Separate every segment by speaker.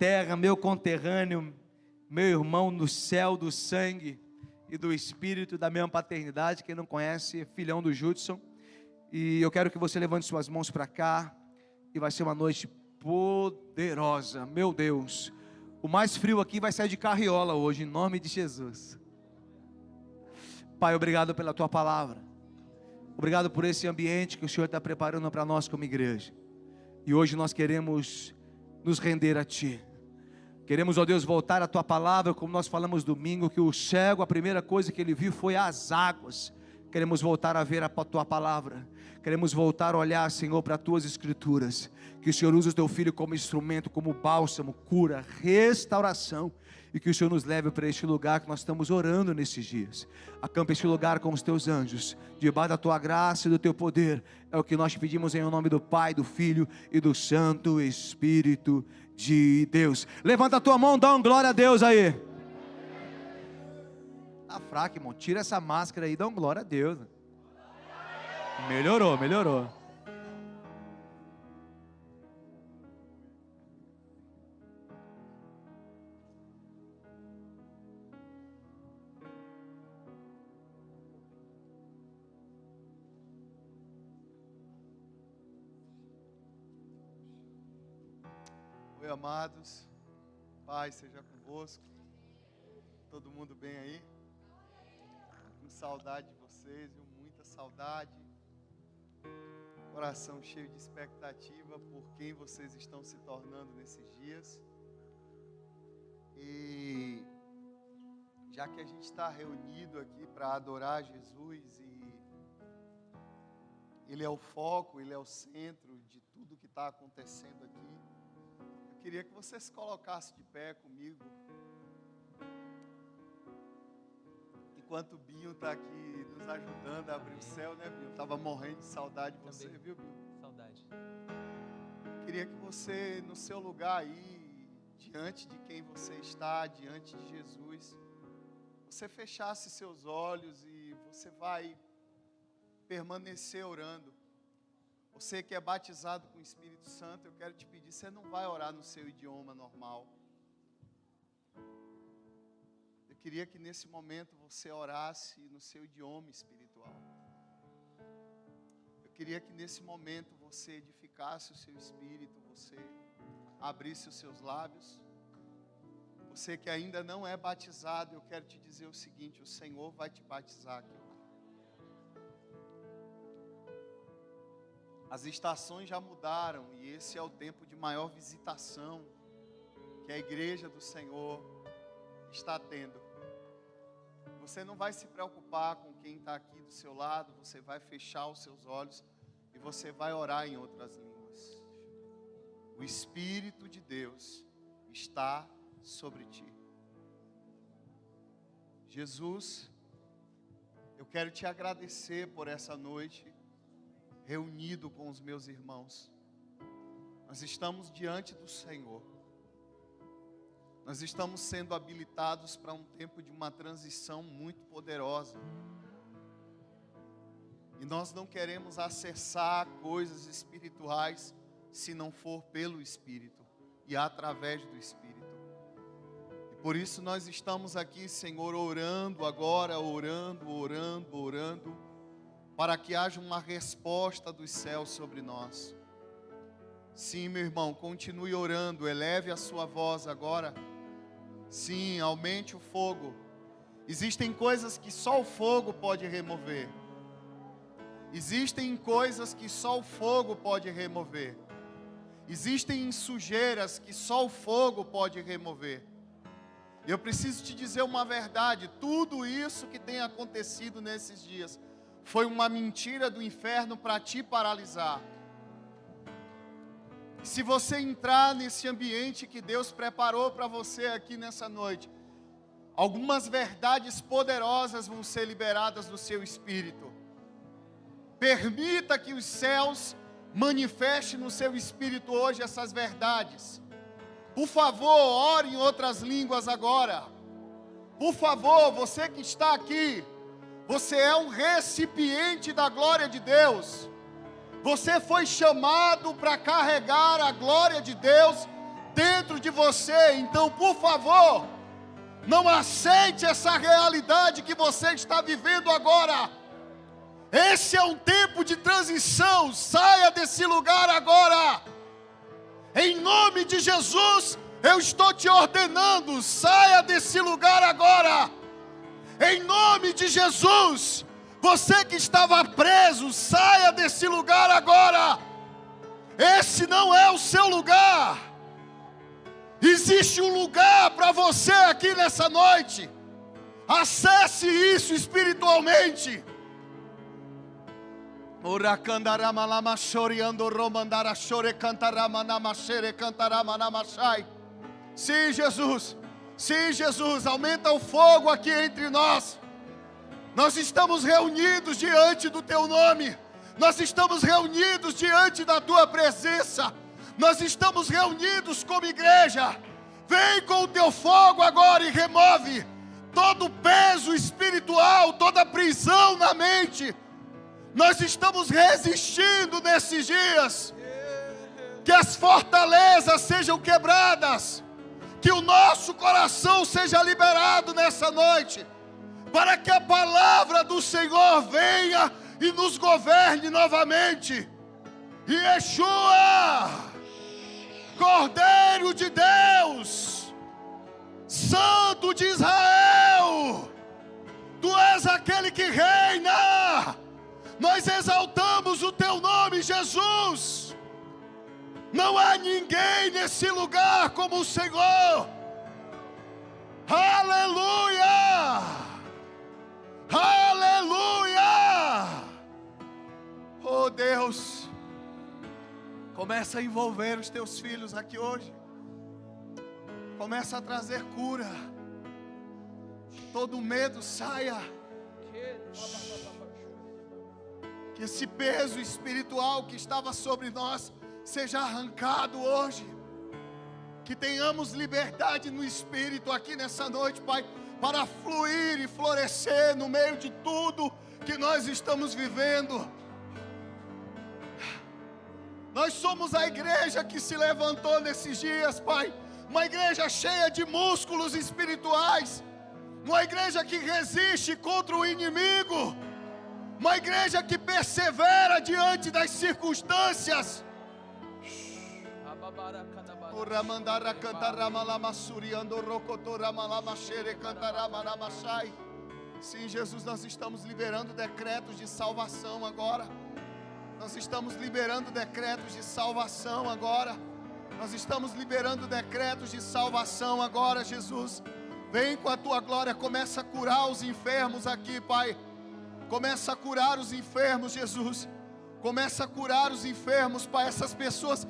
Speaker 1: terra, meu conterrâneo, meu irmão no céu do sangue e do espírito da mesma paternidade. Quem não conhece, é filhão do Judson. E eu quero que você levante suas mãos para cá. E vai ser uma noite poderosa. Meu Deus, o mais frio aqui vai sair de carriola hoje, em nome de Jesus. Pai, obrigado pela tua palavra. Obrigado por esse ambiente que o Senhor está preparando para nós como igreja. E hoje nós queremos nos render a Ti. Queremos, ó Deus, voltar à Tua palavra, como nós falamos domingo, que o cego, a primeira coisa que ele viu foi as águas. Queremos voltar a ver a Tua palavra. Queremos voltar a olhar, Senhor, para as Tuas escrituras. Que o Senhor use o Teu Filho como instrumento, como bálsamo, cura, restauração. E que o Senhor nos leve para este lugar que nós estamos orando nesses dias. Acampa este lugar com os Teus anjos, debaixo da Tua graça e do Teu poder. É o que nós te pedimos em nome do Pai, do Filho e do Santo Espírito de Deus. Levanta a tua mão, dá uma glória a Deus aí. Tá fraco, irmão, tira essa máscara aí, dá uma glória a Deus. Melhorou, melhorou.
Speaker 2: Oi, amados, Pai seja convosco, todo mundo bem aí? Com saudade de vocês, viu? Muita saudade, coração cheio de expectativa por quem vocês estão se tornando nesses dias. E já que a gente está reunido aqui para adorar Jesus e Ele é o foco, Ele é o centro de tudo que está acontecendo aqui, queria que você se colocasse de pé comigo. Enquanto o Binho está aqui nos ajudando a abrir o céu, né, Binho? Estava morrendo de saudade de você, viu, Binho?
Speaker 3: Saudade.
Speaker 2: Queria que você, no seu lugar aí, diante de quem você está, diante de Jesus, você fechasse seus olhos e você vai permanecer orando. Você que é batizado com o Espírito Santo, eu quero te pedir, você não vai orar no seu idioma normal. Eu queria que nesse momento você orasse no seu idioma espiritual. Eu queria que nesse momento você edificasse o seu espírito, você abrisse os seus lábios. Você que ainda não é batizado, eu quero te dizer o seguinte, o Senhor vai te batizar aqui. As estações já mudaram e esse é o tempo de maior visitação que a igreja do Senhor está tendo. Você não vai se preocupar com quem está aqui do seu lado, você vai fechar os seus olhos e você vai orar em outras línguas. O Espírito de Deus está sobre ti. Jesus, eu quero te agradecer por essa noite, reunido com os meus irmãos. Nós estamos diante do Senhor. Nós estamos sendo habilitados para um tempo de uma transição muito poderosa. E nós não queremos acessar coisas espirituais se não for pelo Espírito e através do Espírito. E por isso nós estamos aqui, Senhor, orando agora, orando, para que haja uma resposta dos céus sobre nós. Sim, meu irmão, continue orando, eleve a sua voz agora. Sim, aumente o fogo. Existem coisas que só o fogo pode remover. Existem coisas que só o fogo pode remover. Existem sujeiras que só o fogo pode remover. Eu preciso te dizer uma verdade, tudo isso que tem acontecido nesses dias foi uma mentira do inferno para te paralisar. E se você entrar nesse ambiente que Deus preparou para você aqui nessa noite, algumas verdades poderosas vão ser liberadas do seu espírito. Permita que os céus manifestem no seu espírito hoje essas verdades. Por favor, ore em outras línguas agora. Por favor, você que está aqui, você é um recipiente da glória de Deus. Você foi chamado para carregar a glória de Deus dentro de você. Então, por favor, não aceite essa realidade que você está vivendo agora. Esse é um tempo de transição. Saia desse lugar agora. Em nome de Jesus, eu estou te ordenando, saia desse lugar agora. Em nome de Jesus, você que estava preso, saia desse lugar agora. Esse não é o seu lugar. Existe um lugar para você aqui nessa noite. Acesse isso espiritualmente. Sim, Jesus. Sim, Jesus. Aumenta o fogo aqui entre nós. Nós estamos reunidos diante do Teu nome. Nós estamos reunidos diante da Tua presença. Nós estamos reunidos como igreja. Vem com o Teu fogo agora e remove todo o peso espiritual, toda a prisão na mente. Nós estamos resistindo nesses dias. Que as fortalezas sejam quebradas. Que o nosso coração seja liberado nessa noite. Para que a palavra do Senhor venha e nos governe novamente. Yeshua, Cordeiro de Deus, Santo de Israel, Tu és aquele que reina. Nós exaltamos o Teu nome, Jesus. Não há ninguém nesse lugar como o Senhor. Aleluia! Aleluia! Oh Deus, começa a envolver os Teus filhos aqui hoje. Começa a trazer cura. Todo medo saia. Que esse peso espiritual que estava sobre nós seja arrancado hoje. Que tenhamos liberdade no Espírito aqui nessa noite, Pai, para fluir e florescer no meio de tudo que nós estamos vivendo. Nós somos a igreja que se levantou nesses dias, Pai. Uma igreja cheia de músculos espirituais. Uma igreja que resiste contra o inimigo. Uma igreja que persevera diante das circunstâncias. Sim, Jesus, nós estamos liberando decretos de salvação agora. Nós estamos liberando decretos de salvação agora. Nós estamos liberando decretos de salvação agora, Jesus. Vem com a Tua glória, começa a curar os enfermos aqui, Pai. Começa a curar os enfermos, Jesus. Começa a curar os enfermos, Pai. Essas pessoas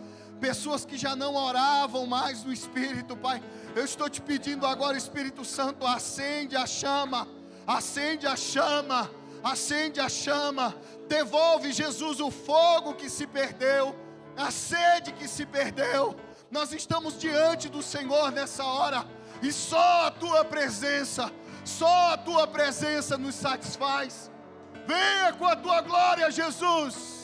Speaker 2: que já não oravam mais no Espírito, Pai. Eu estou te pedindo agora, Espírito Santo, acende a chama. Acende a chama. Acende a chama. Devolve, Jesus, o fogo que se perdeu. A sede que se perdeu. Nós estamos diante do Senhor nessa hora. E só a Tua presença nos satisfaz. Venha com a Tua glória, Jesus.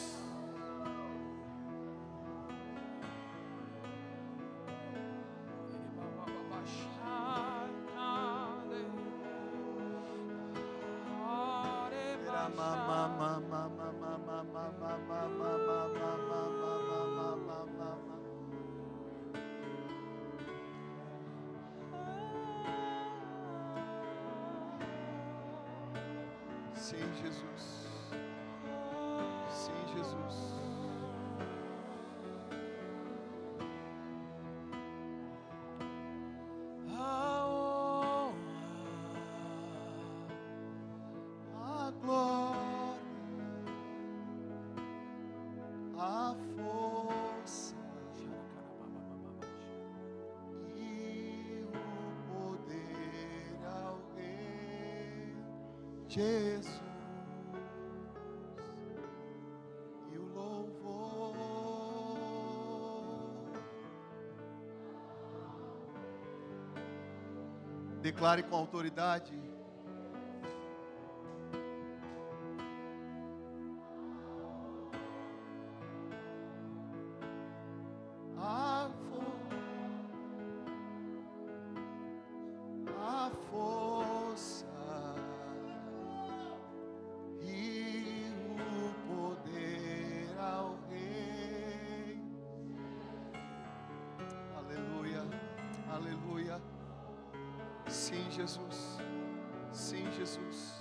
Speaker 2: Sim, Jesus. Sim, Jesus. A glória, a força e o poder ao Rei Jesus. Declare com autoridade. A força a força e o poder ao Rei. Aleluia, aleluia. Sim, Jesus. Sim, Jesus.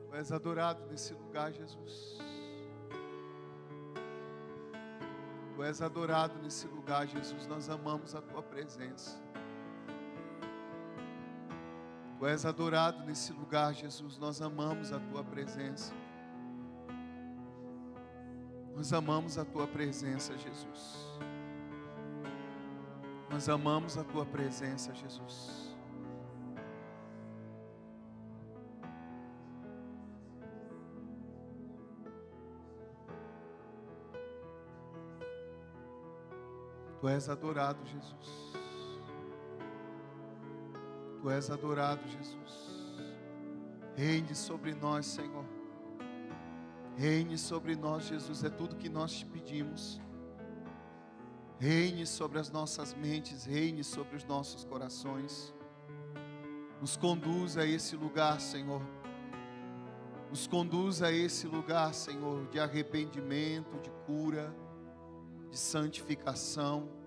Speaker 2: Tu és adorado nesse lugar, Jesus. Tu és adorado nesse lugar, Jesus. Nós amamos a Tua presença. Tu és adorado nesse lugar, Jesus. Nós amamos a Tua presença. Nós amamos a Tua presença, Jesus. Nós amamos a Tua presença, Jesus. Tu és adorado, Jesus. Tu és adorado, Jesus. Reine sobre nós, Senhor. Reine sobre nós, Jesus. É tudo que nós te pedimos. Reine sobre as nossas mentes. Reine sobre os nossos corações. Nos conduz a esse lugar, Senhor. Nos conduz a esse lugar, Senhor, de arrependimento, de cura, de santificação.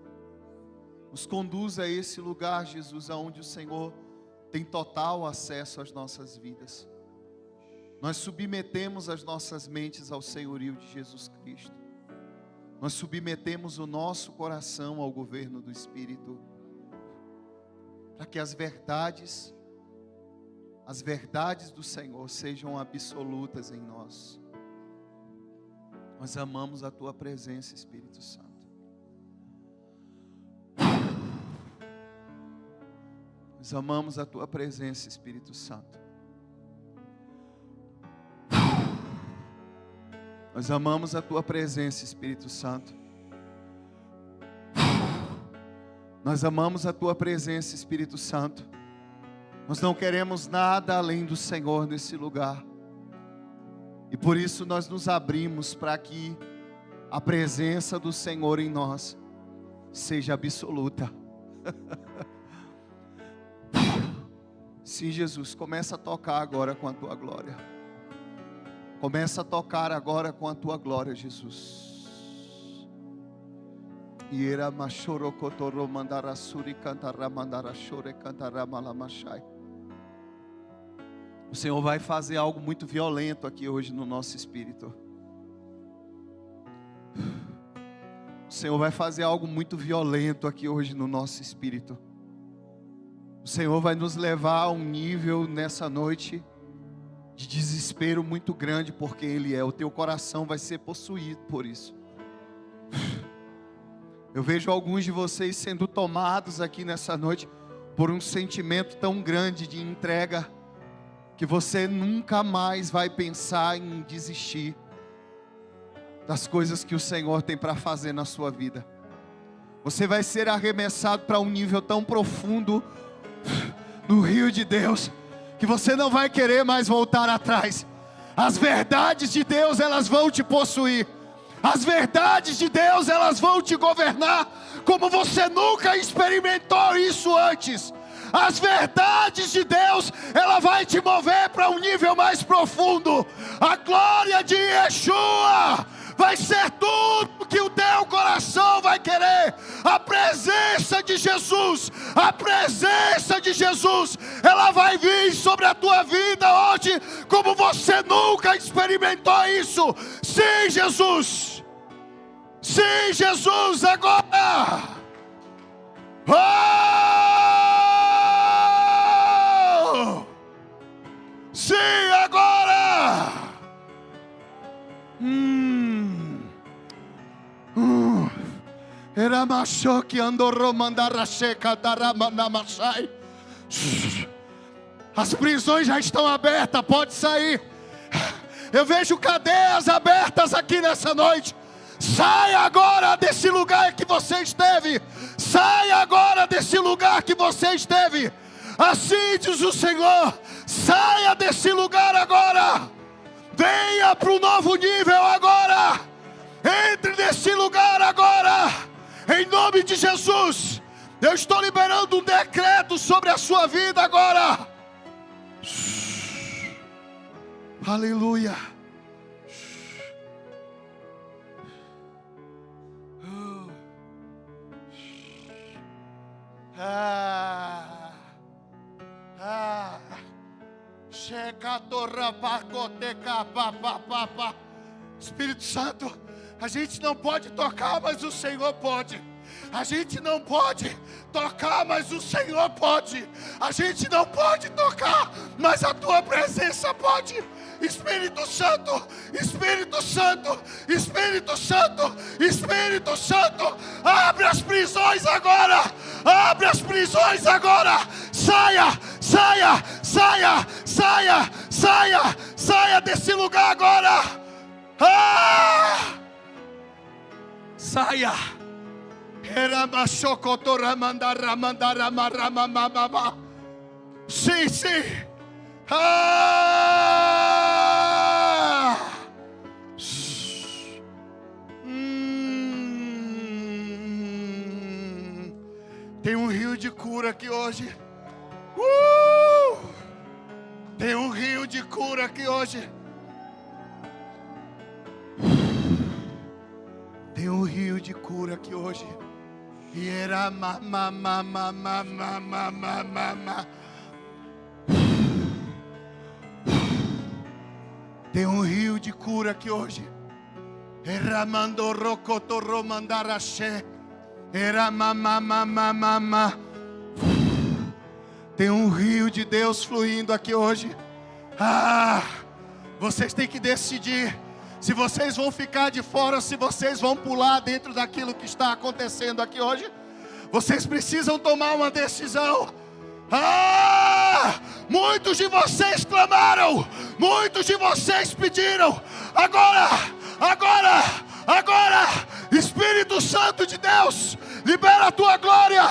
Speaker 2: Nos conduz a esse lugar, Jesus, aonde o Senhor tem total acesso às nossas vidas. Nós submetemos as nossas mentes ao senhorio de Jesus Cristo. Nós submetemos o nosso coração ao governo do Espírito, para que as verdades do Senhor sejam absolutas em nós. Nós amamos a Tua presença, Espírito Santo. Nós amamos a Tua presença, Espírito Santo. Nós amamos a Tua presença, Espírito Santo. Nós amamos a Tua presença, Espírito Santo. Nós não queremos nada além do Senhor nesse lugar. E por isso nós nos abrimos para que a presença do Senhor em nós seja absoluta. Sim, Jesus, começa a tocar agora com a Tua glória. Começa a tocar agora com a Tua glória, Jesus. Iera machoro kotoro mandara suri cantara mandara chore cantara malamachai. O Senhor vai fazer algo muito violento aqui hoje no nosso espírito. O Senhor vai fazer algo muito violento aqui hoje no nosso espírito. O Senhor vai nos levar a um nível nessa noite de desespero muito grande, porque Ele é. O teu coração vai ser possuído por isso. Eu vejo alguns de vocês sendo tomados aqui nessa noite por um sentimento tão grande de entrega, que você nunca mais vai pensar em desistir das coisas que o Senhor tem para fazer na sua vida. Você vai ser arremessado para um nível tão profundo no rio de Deus, que você não vai querer mais voltar atrás. As verdades de Deus, elas vão te possuir. As verdades de Deus, elas vão te governar como você nunca experimentou isso antes. As verdades de Deus, ela vai te mover para um nível mais profundo. A glória de Yeshua vai ser tudo que o teu coração vai querer. A presença de Jesus, a presença de Jesus, ela vai vir sobre a tua vida hoje como você nunca experimentou isso. Sim, Jesus. Sim, Jesus, agora. Oh! Sim, agora. Era macho que andou romandar checa taramanamachai. As prisões já estão abertas, pode sair. Eu vejo cadeias abertas aqui nessa noite. Saia agora desse lugar que você esteve. Saia agora desse lugar que você esteve. Assim diz o Senhor. Saia desse lugar agora. Venha para um novo nível agora. Entre nesse lugar agora. Em nome de Jesus. Eu estou liberando um decreto sobre a sua vida agora. Aleluia. Espírito Santo, a gente não pode tocar, mas o Senhor pode. A gente não pode tocar, mas o Senhor pode. A gente não pode tocar, mas a tua presença pode. Espírito Santo, Espírito Santo, Espírito Santo, Espírito Santo, abre as prisões agora. Abre as prisões agora. Saia, saia, saia, saia, saia, saia desse lugar agora. Saia. Sim, sim. Tem um rio de cura aqui hoje. Tem um rio de cura aqui hoje. Tem um rio de cura aqui hoje. E era Tem um rio de cura aqui hoje. Era mandorocotorro mandaraxé. Era mamamamamama. Tem um rio de Deus fluindo aqui hoje. Vocês têm que decidir se vocês vão ficar de fora, se vocês vão pular dentro daquilo que está acontecendo aqui hoje. Vocês precisam tomar uma decisão. Muitos de vocês clamaram, muitos de vocês pediram. Agora, agora, agora, Espírito Santo de Deus, libera a tua glória.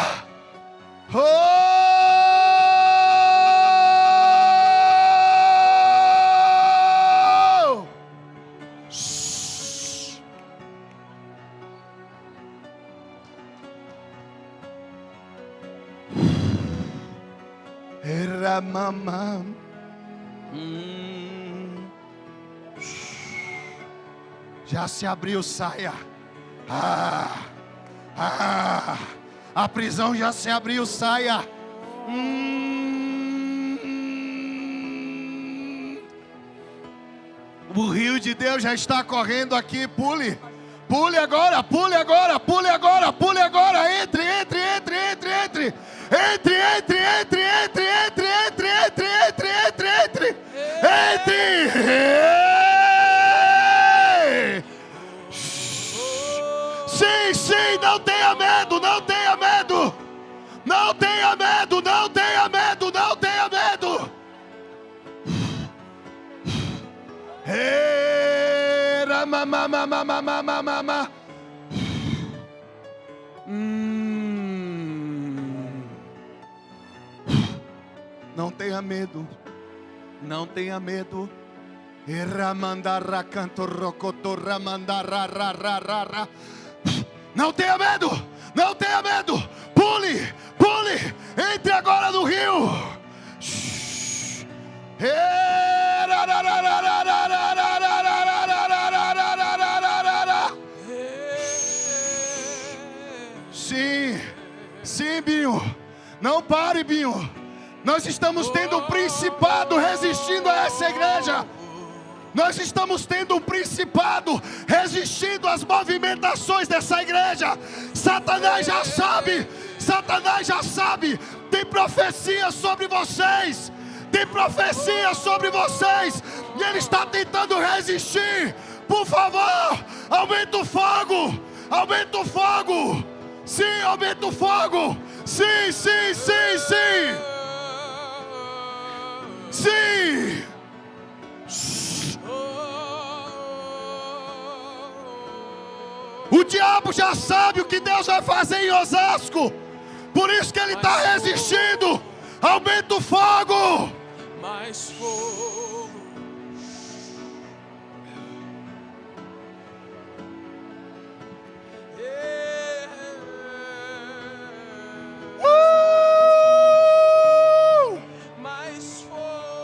Speaker 2: Era mamam. Já se abriu, saia. A prisão já se abriu, saia. O rio de Deus já está correndo aqui, pule. Pule agora, pule agora, pule agora, pule agora. Entre, entre, entre, entre, entre. Entre, entre, entre, entre, entre, entre, entre, entre, entre, entre. Entre. Sim, sim, não tenha medo, não tenha medo. Não tenha medo, não tenha medo, não tenha medo. Não tenha medo. Não tenha medo. Não tenha medo. Não tenha medo. Pule. Pule. Entre agora no rio. Sim. Sim, Binho. Não pare, Binho. Nós estamos tendo um principado resistindo a essa igreja. Nós estamos tendo um principado resistindo às movimentações dessa igreja. Satanás já sabe. Satanás já sabe. Tem profecia sobre vocês. Tem profecia sobre vocês. E ele está tentando resistir. Por favor, aumenta o fogo. Aumenta o fogo. Sim, aumenta o fogo. Sim, sim, sim, sim. Sim. O diabo já sabe o que Deus vai fazer em Osasco. Por isso que ele está resistindo. Aumenta o fogo.
Speaker 3: Mais fogo. Mais fogo.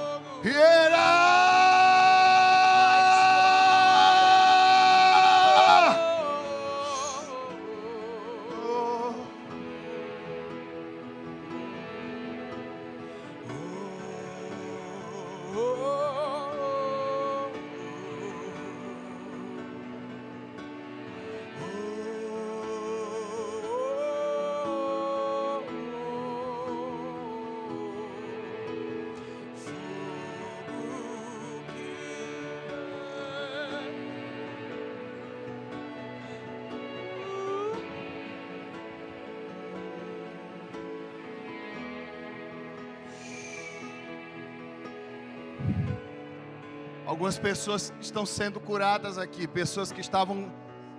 Speaker 2: Algumas pessoas estão sendo curadas aqui. Pessoas que estavam...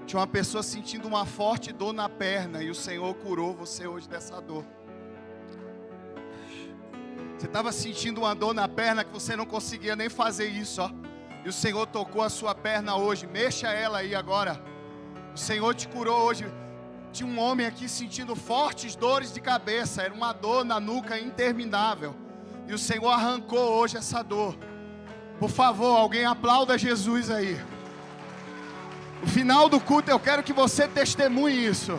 Speaker 2: Tinha uma pessoa sentindo uma forte dor na perna. E o Senhor curou você hoje dessa dor. Você estava sentindo uma dor na perna que você não conseguia nem fazer isso, ó. E o Senhor tocou a sua perna hoje. Mexa ela aí agora. O Senhor te curou hoje. Tinha um homem aqui sentindo fortes dores de cabeça. Era uma dor na nuca interminável. E o Senhor arrancou hoje essa dor. Por favor, alguém aplauda Jesus aí. No final do culto eu quero que você testemunhe isso.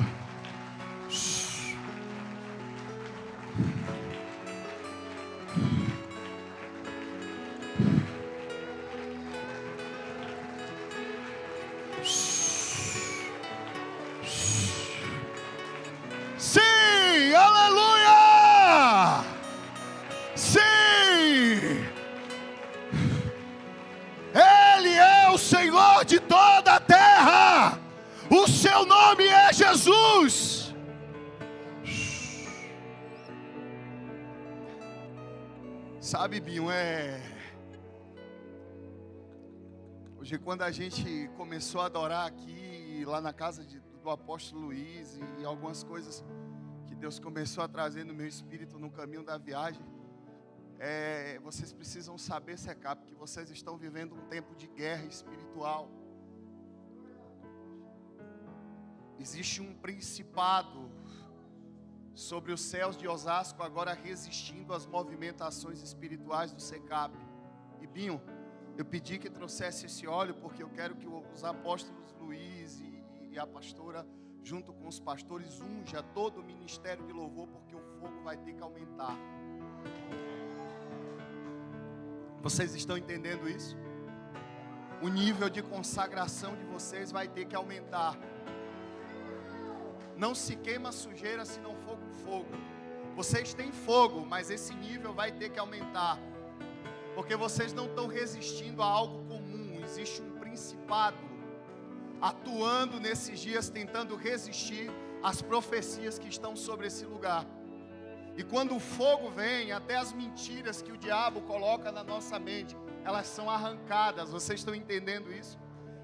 Speaker 2: Sim, aleluia! Sim! Ele é o Senhor de toda a terra. O seu nome é Jesus. Sabe, Binho, hoje quando a gente começou a adorar aqui, lá na casa do apóstolo Luiz, e algumas coisas que Deus começou a trazer no meu espírito no caminho da viagem, vocês precisam saber, Secap, que vocês estão vivendo um tempo de guerra espiritual. Existe um principado sobre os céus de Osasco agora resistindo às movimentações espirituais do Secap. E Binho, eu pedi que trouxesse esse óleo porque eu quero que os apóstolos Luiz e a pastora, junto com os pastores, unja todo o ministério de louvor, porque o fogo vai ter que aumentar. Vocês estão entendendo isso? O nível de consagração de vocês vai ter que aumentar. Não se queima sujeira se não for com fogo. Vocês têm fogo, mas esse nível vai ter que aumentar. Porque vocês não estão resistindo a algo comum. Existe um principado atuando nesses dias, tentando resistir às profecias que estão sobre esse lugar. E quando o fogo vem, até as mentiras que o diabo coloca na nossa mente, elas são arrancadas. Vocês estão entendendo isso?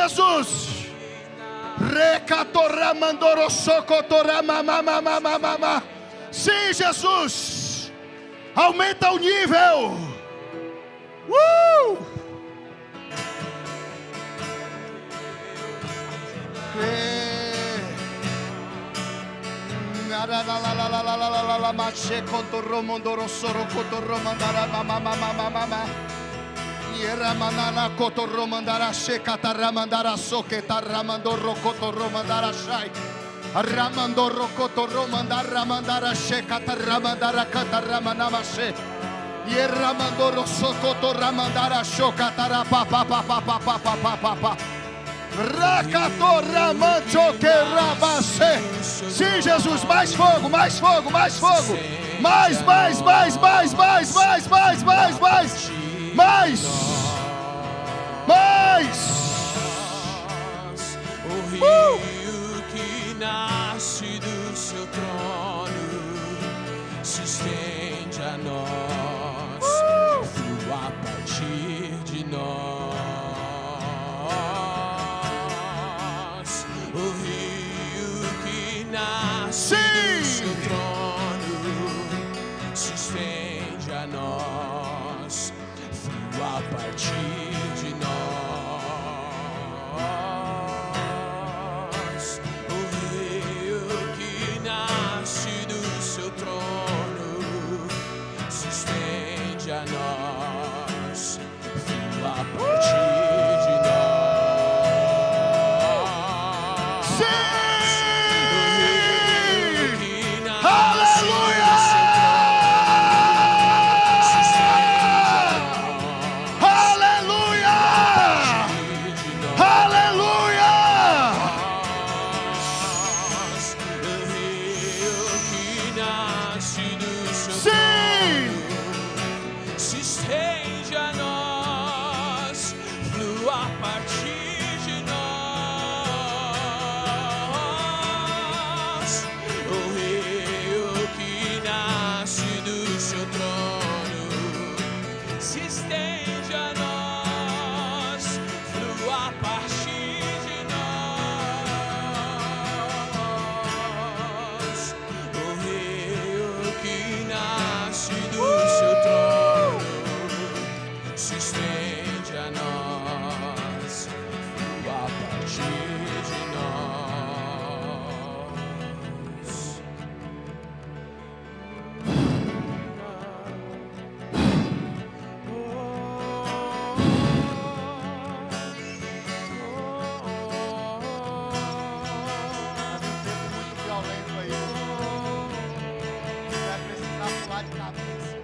Speaker 2: Jesus. Sim, Jesus. Aumenta o nível. Manana Kotoro Mandara Shekata Ramandara Soketa Ramandoro Kotoro Mandara Shai Ramandoro Kotoro Mandara Mandara Shekata Ramandara Kata Ramanama She Yeramandoro Sokoto Ramandara Shokatara Papa Papa Papa Papa Papa Rakato Ramancho Kerabase. Sim, Jesus, mais fogo, mais fogo, mais fogo. Mais.
Speaker 3: O rio que nasce do seu trono se estende a nós, flua a partir de nós. O rio que nasce do seu trono se estende a nós, flua a partir de nós. O rio que nasce do seu trono se estende a nós, flua a partir de nós. O rio que nasce do seu trono se estende a nós, flua a partir de nós. a partir de nós. O rei que nasce do seu trono se estende a nós, a partir de nós.
Speaker 2: Muito violento aí. Vai precisar pular de cabeça.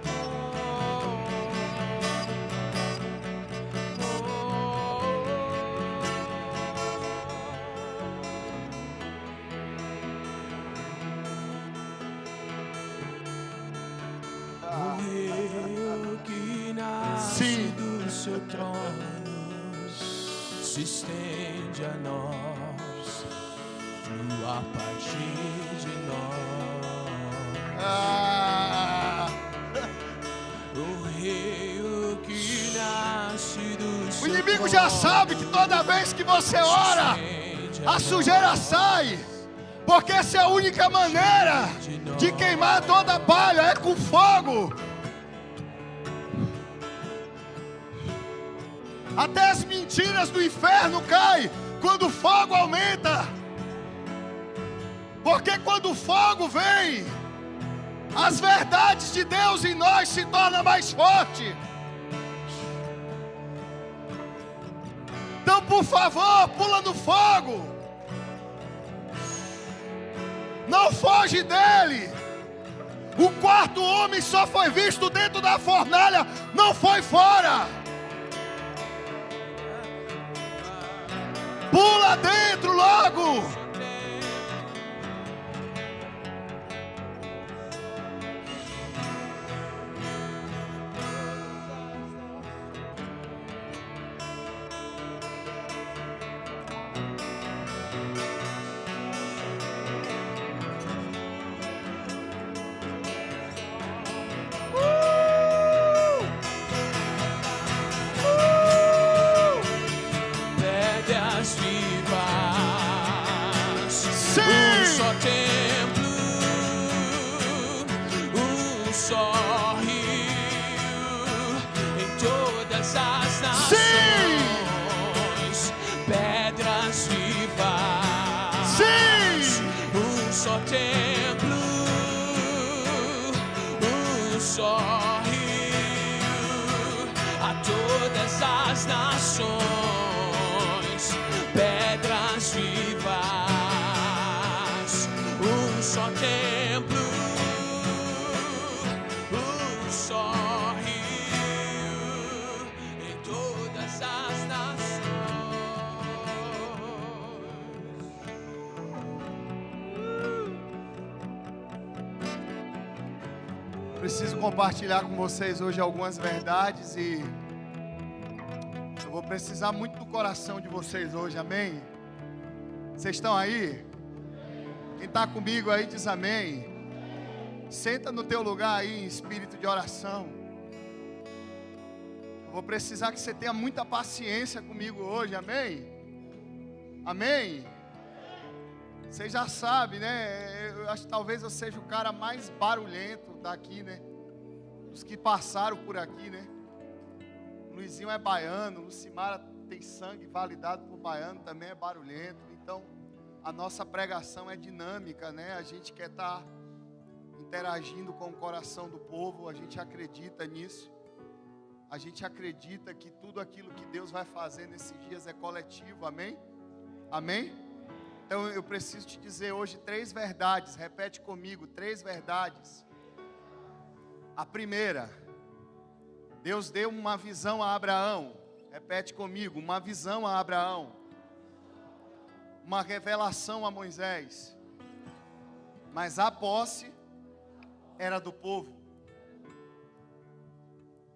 Speaker 3: O rei que nasce
Speaker 2: Sim.
Speaker 3: do seu trono se estende a nós, a partir de nós.
Speaker 2: Ah,
Speaker 3: O rei que nasce do
Speaker 2: o
Speaker 3: seu
Speaker 2: inimigo já
Speaker 3: trono
Speaker 2: sabe que toda vez que você ora,
Speaker 3: se estende
Speaker 2: a sujeira sai. Porque essa é a única maneira de queimar toda a palha, é com fogo. Até as mentiras do inferno caem quando o fogo aumenta. Porque quando o fogo vem, as verdades de Deus em nós se tornam mais fortes. Então, por favor, pula no fogo. Não foge dele. O quarto homem só foi visto dentro da fornalha, não foi fora. Pula dentro logo.
Speaker 3: pedras vivas,
Speaker 2: Sim.
Speaker 3: um só templo, um só rio em todas as nações, pedras vivas,
Speaker 2: Sim.
Speaker 3: um só templo, um só rio a todas as nações, pedras vivas, um só templo, um só rio em todas as nações.
Speaker 2: Preciso compartilhar com vocês hoje algumas verdades e eu vou precisar muito do coração de vocês hoje, amém? Vocês estão aí? Quem está comigo aí diz amém. Senta no teu lugar aí em espírito de oração. Eu vou precisar que você tenha muita paciência comigo hoje, amém? Amém? Você já sabe, né? Eu acho que talvez eu seja o cara mais barulhento daqui, né? Os que passaram por aqui, né? Luizinho é baiano, Lucimara tem sangue validado por baiano, também é barulhento. Então, a nossa pregação é dinâmica, né? A gente quer estar interagindo com o coração do povo, a gente acredita nisso. A gente acredita que tudo aquilo que Deus vai fazer nesses dias é coletivo, amém? Amém? Então eu preciso te dizer hoje 3 verdades, repete comigo, 3 verdades. A primeira, Deus deu uma visão a Abraão, repete comigo, uma visão a Abraão, uma revelação a Moisés, mas a posse era do povo.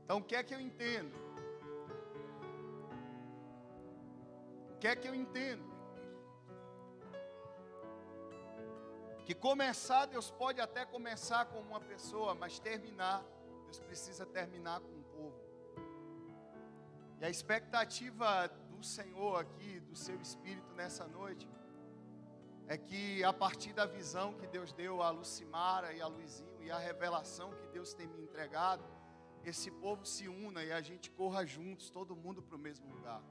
Speaker 2: Então o que é que eu entendo? O que é que eu entendo? Que começar, Deus pode até começar com uma pessoa, mas terminar, Deus precisa terminar com o povo. E a expectativa do do Senhor aqui, do seu Espírito nessa noite, é que a partir da visão que Deus deu a Lucimara e a Luizinho e a revelação que Deus tem me entregado, esse povo se una e a gente corra juntos, todo mundo para o mesmo lugar.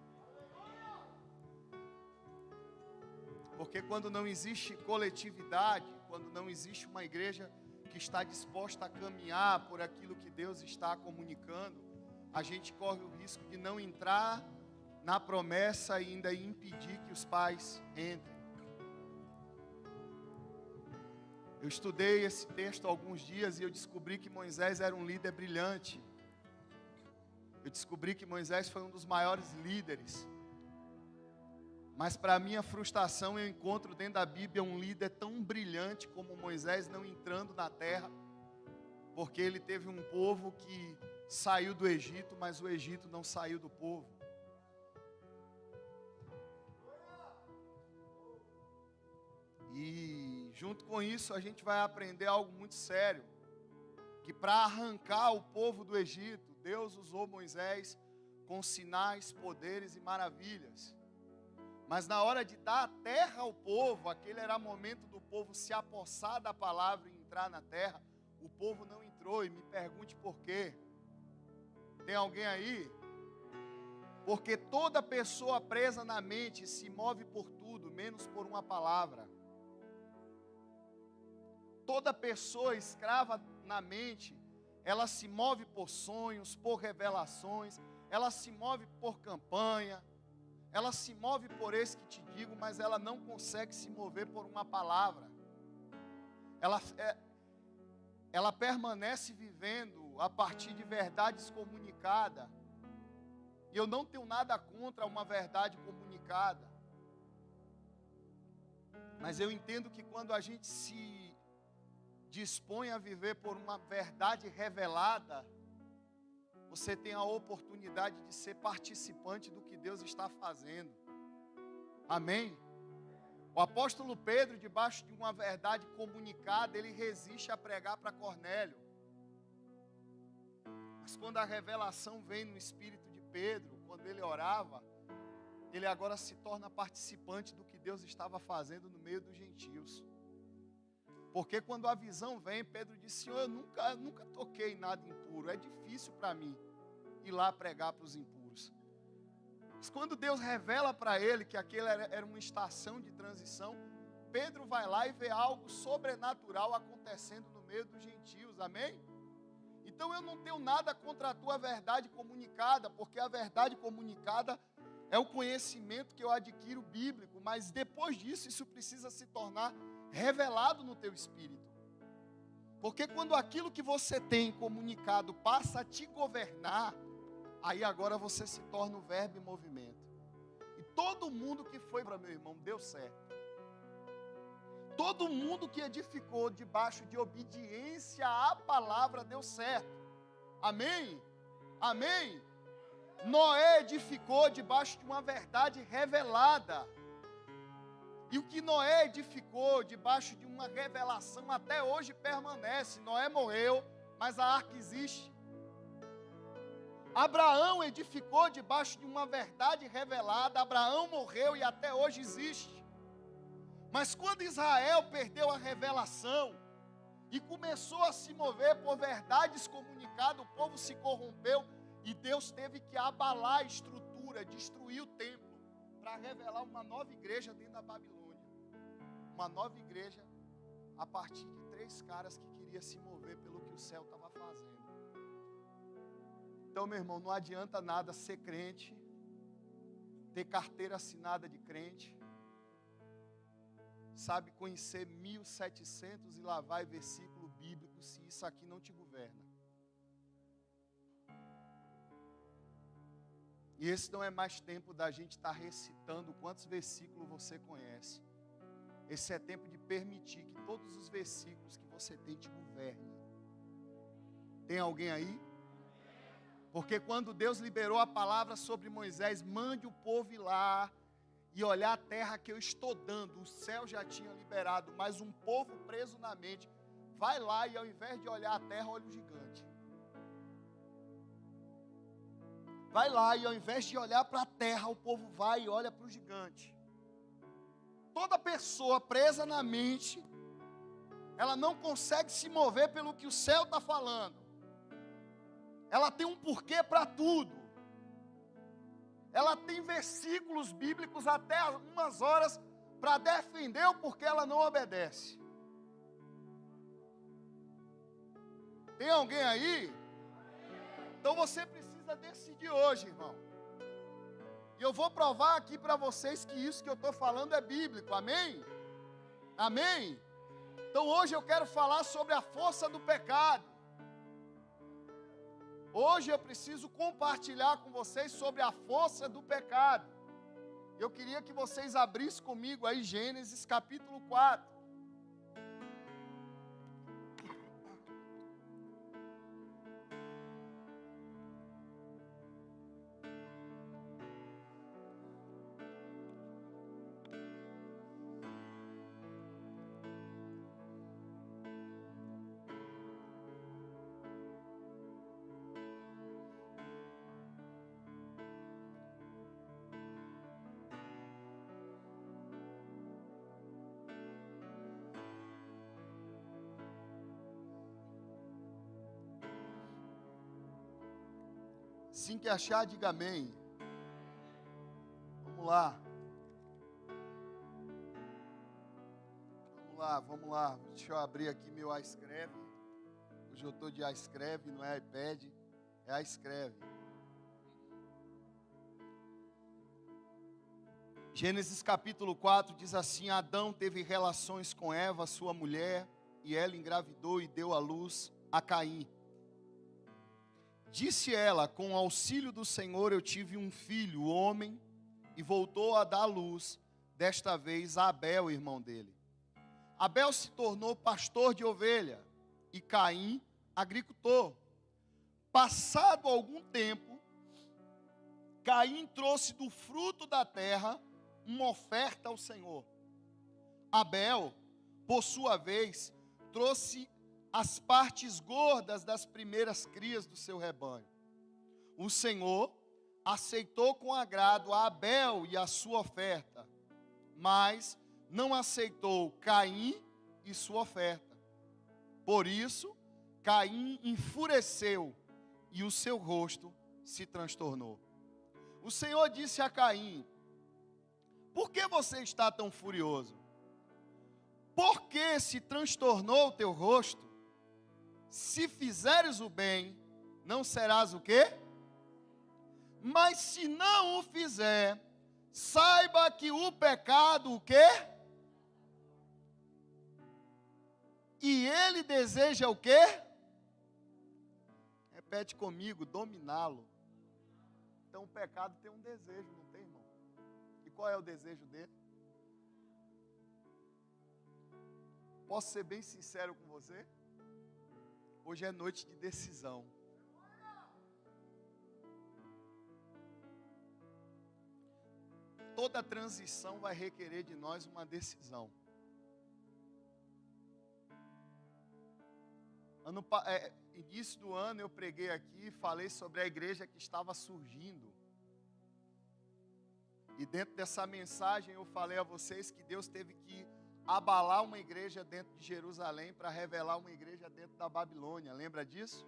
Speaker 2: Porque quando não existe coletividade, quando não existe uma igreja que está disposta a caminhar por aquilo que Deus está comunicando, a gente corre o risco de não entrar na promessa e ainda impedir que os pais entrem. Eu estudei esse texto há alguns dias e eu descobri que Moisés era um líder brilhante. Eu descobri que Moisés foi um dos maiores líderes. Mas para minha frustração, eu encontro dentro da Bíblia um líder tão brilhante como Moisés não entrando na terra, porque ele teve um povo que saiu do Egito, mas o Egito não saiu do povo. E junto com isso a gente vai aprender algo muito sério, que para arrancar o povo do Egito, Deus usou Moisés com sinais, poderes e maravilhas. Mas na hora de dar a terra ao povo, aquele era o momento do povo se apossar da palavra e entrar na terra, o povo não entrou, e me pergunte por quê. Tem alguém aí? Porque toda pessoa presa na mente se move por tudo, menos por uma palavra. Toda pessoa escrava na mente, ela se move por sonhos, por revelações, ela se move por campanha, ela se move por esse que te digo, mas ela não consegue se mover por uma palavra. Ela permanece vivendo a partir de verdades comunicadas. E eu não tenho nada contra uma verdade comunicada. Mas eu entendo que quando a gente se dispõe a viver por uma verdade revelada, você tem a oportunidade de ser participante do que Deus está fazendo. Amém? O apóstolo Pedro, debaixo de uma verdade comunicada, ele resiste a pregar para Cornélio. Mas quando a revelação vem no espírito de Pedro, quando ele orava, ele agora se torna participante do que Deus estava fazendo no meio dos gentios. Porque quando a visão vem, Pedro disse: Senhor, eu nunca toquei em nada impuro, é difícil para mim ir lá pregar para os impuros. Mas quando Deus revela para ele que aquilo era uma estação de transição, Pedro vai lá e vê algo sobrenatural acontecendo no meio dos gentios, amém? Então eu não tenho nada contra a tua verdade comunicada, porque a verdade comunicada é o conhecimento que eu adquiro bíblico, mas depois disso isso precisa se tornar revelado no teu espírito. Porque quando aquilo que você tem comunicado passa a te governar, aí agora você se torna o verbo em movimento. E todo mundo que foi para meu irmão deu certo. Todo mundo que edificou debaixo de obediência à palavra deu certo. Amém? Amém? Noé edificou debaixo de uma verdade revelada. E o que Noé edificou debaixo de uma revelação até hoje permanece. Noé morreu, mas a arca existe. Abraão edificou debaixo de uma verdade revelada. Abraão morreu e até hoje existe. Mas quando Israel perdeu a revelação e começou a se mover por verdades comunicadas, o povo se corrompeu e Deus teve que abalar a estrutura, destruir o templo, para revelar uma nova igreja dentro da Babilônia. Uma nova igreja a partir de 3 caras que queriam se mover pelo que o céu estava fazendo. Então, meu irmão, não adianta nada ser crente, ter carteira assinada de crente, sabe conhecer 1700 e lá vai versículo bíblico, se isso aqui não te governa. E esse não é mais tempo da gente estar recitando quantos versículos você conhece. Esse é tempo de permitir que todos os versículos que você tem te governem. Tem alguém aí? Porque quando Deus liberou a palavra sobre Moisés, mande o povo ir lá e olhar a terra que eu estou dando. O céu já tinha liberado, mas um povo preso na mente vai lá e ao invés de olhar a terra, olha o gigante. vai lá e ao invés de olhar para a terra, o povo vai e olha para o gigante. Toda pessoa presa na mente, ela não consegue se mover pelo que o céu está falando. Ela tem um porquê para tudo. Ela tem versículos bíblicos até algumas horas para defender o porquê ela não obedece. Tem alguém aí? Então você precisa decidir hoje, irmão. E eu vou provar aqui para vocês que isso que eu estou falando é bíblico, amém? Amém? Então hoje eu quero falar sobre a força do pecado. Hoje eu preciso compartilhar com vocês sobre a força do pecado. Eu queria que vocês abrissem comigo aí Gênesis capítulo 4. Assim que achar, diga amém. Vamos lá. Vamos lá. Deixa eu abrir aqui meu iScreve. Hoje eu estou de iScreve, não é iPad, é iScreve. Gênesis capítulo 4 diz assim: Adão teve relações com Eva, sua mulher, e ela engravidou e deu à luz a Caim. Disse ela: com o auxílio do Senhor eu tive um filho, homem, e voltou a dar luz, desta vez a Abel, irmão dele. Abel se tornou pastor de ovelha, e Caim, agricultor. Passado algum tempo, Caim trouxe do fruto da terra uma oferta ao Senhor. Abel, por sua vez, trouxe as partes gordas das primeiras crias do seu rebanho. O Senhor aceitou com agrado a Abel e a sua oferta, mas não aceitou Caim e sua oferta. Por isso, Caim enfureceu e o seu rosto se transtornou. O Senhor disse a Caim: por que você está tão furioso? Por que se transtornou o teu rosto? Se fizeres o bem, não serás o quê? Mas se não o fizer, saiba que o pecado o quê? E ele deseja o quê? Repete comigo: dominá-lo. Então o pecado tem um desejo, não tem, irmão? E qual é o desejo dele? Posso ser bem sincero com você? Hoje é noite de decisão. Toda transição vai requerer de nós uma decisão. Início do ano eu preguei aqui e falei sobre a igreja que estava surgindo. E dentro dessa mensagem eu falei a vocês que Deus teve que abalar uma igreja dentro de Jerusalém para revelar uma igreja dentro da Babilônia. Lembra disso?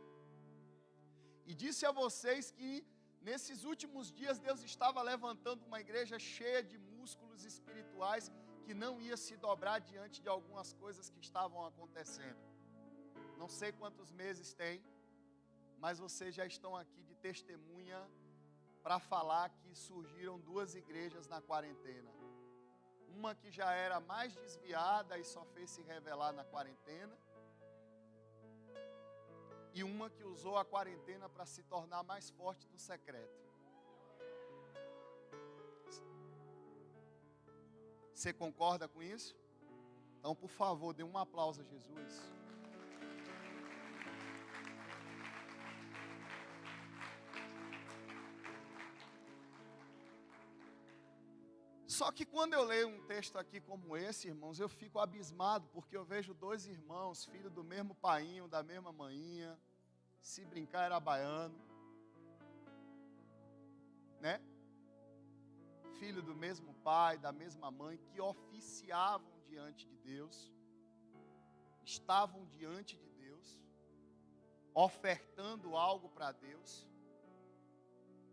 Speaker 2: E disse a vocês que nesses últimos dias Deus estava levantando uma igreja cheia de músculos espirituais que não ia se dobrar diante de algumas coisas que estavam acontecendo. Não sei quantos meses tem, mas vocês já estão aqui de testemunha para falar que surgiram duas igrejas na quarentena. Uma que já era mais desviada e só fez se revelar na quarentena. E uma que usou a quarentena para se tornar mais forte no secreto. Você concorda com isso? Então, por favor, dê um aplauso a Jesus. Só que quando eu leio um texto aqui como esse, irmãos, eu fico abismado, porque eu vejo dois irmãos, filhos do mesmo painho, da mesma maninha, se brincar era baiano. filhos do mesmo pai, da mesma mãe, que oficiavam diante de Deus, estavam diante de Deus, ofertando algo para Deus,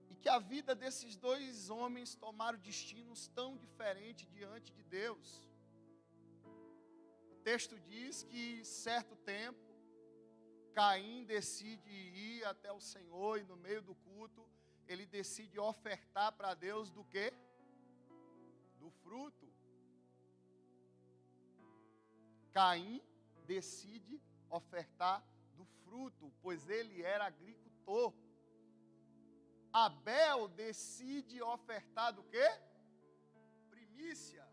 Speaker 2: e que a vida desses dois homens tomaram destinos tão diferentes diante de Deus. O texto diz que, certo tempo, Caim decide ir até o Senhor e no meio do culto, ele decide ofertar para Deus do quê? Do fruto. Caim decide ofertar do fruto, pois ele era agricultor. Abel decide ofertar do quê? Primícia.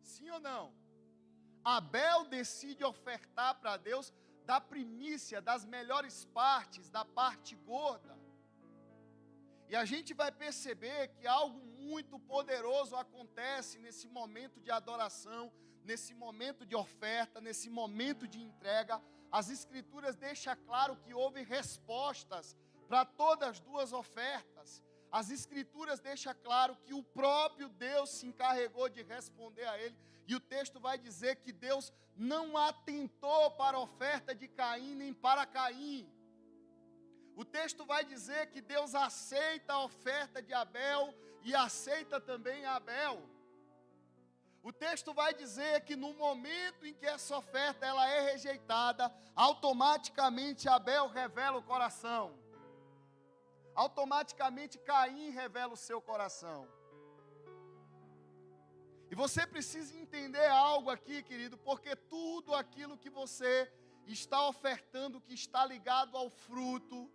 Speaker 2: Sim ou não? Abel decide ofertar para Deus da primícia, das melhores partes, da parte gorda. E a gente vai perceber que algo muito poderoso acontece nesse momento de adoração, nesse momento de oferta, nesse momento de entrega. As Escrituras deixam claro que houve respostas para todas as duas ofertas. As Escrituras deixam claro que o próprio Deus se encarregou de responder a ele. E o texto vai dizer que Deus não atentou para a oferta de Caim, nem para Caim. O texto vai dizer que Deus aceita a oferta de Abel e aceita também Abel. O texto vai dizer que no momento em que essa oferta ela é rejeitada, automaticamente Abel revela o coração. Automaticamente Caim revela o seu coração. E você precisa entender algo aqui, querido, porque tudo aquilo que você está ofertando, que está ligado ao fruto,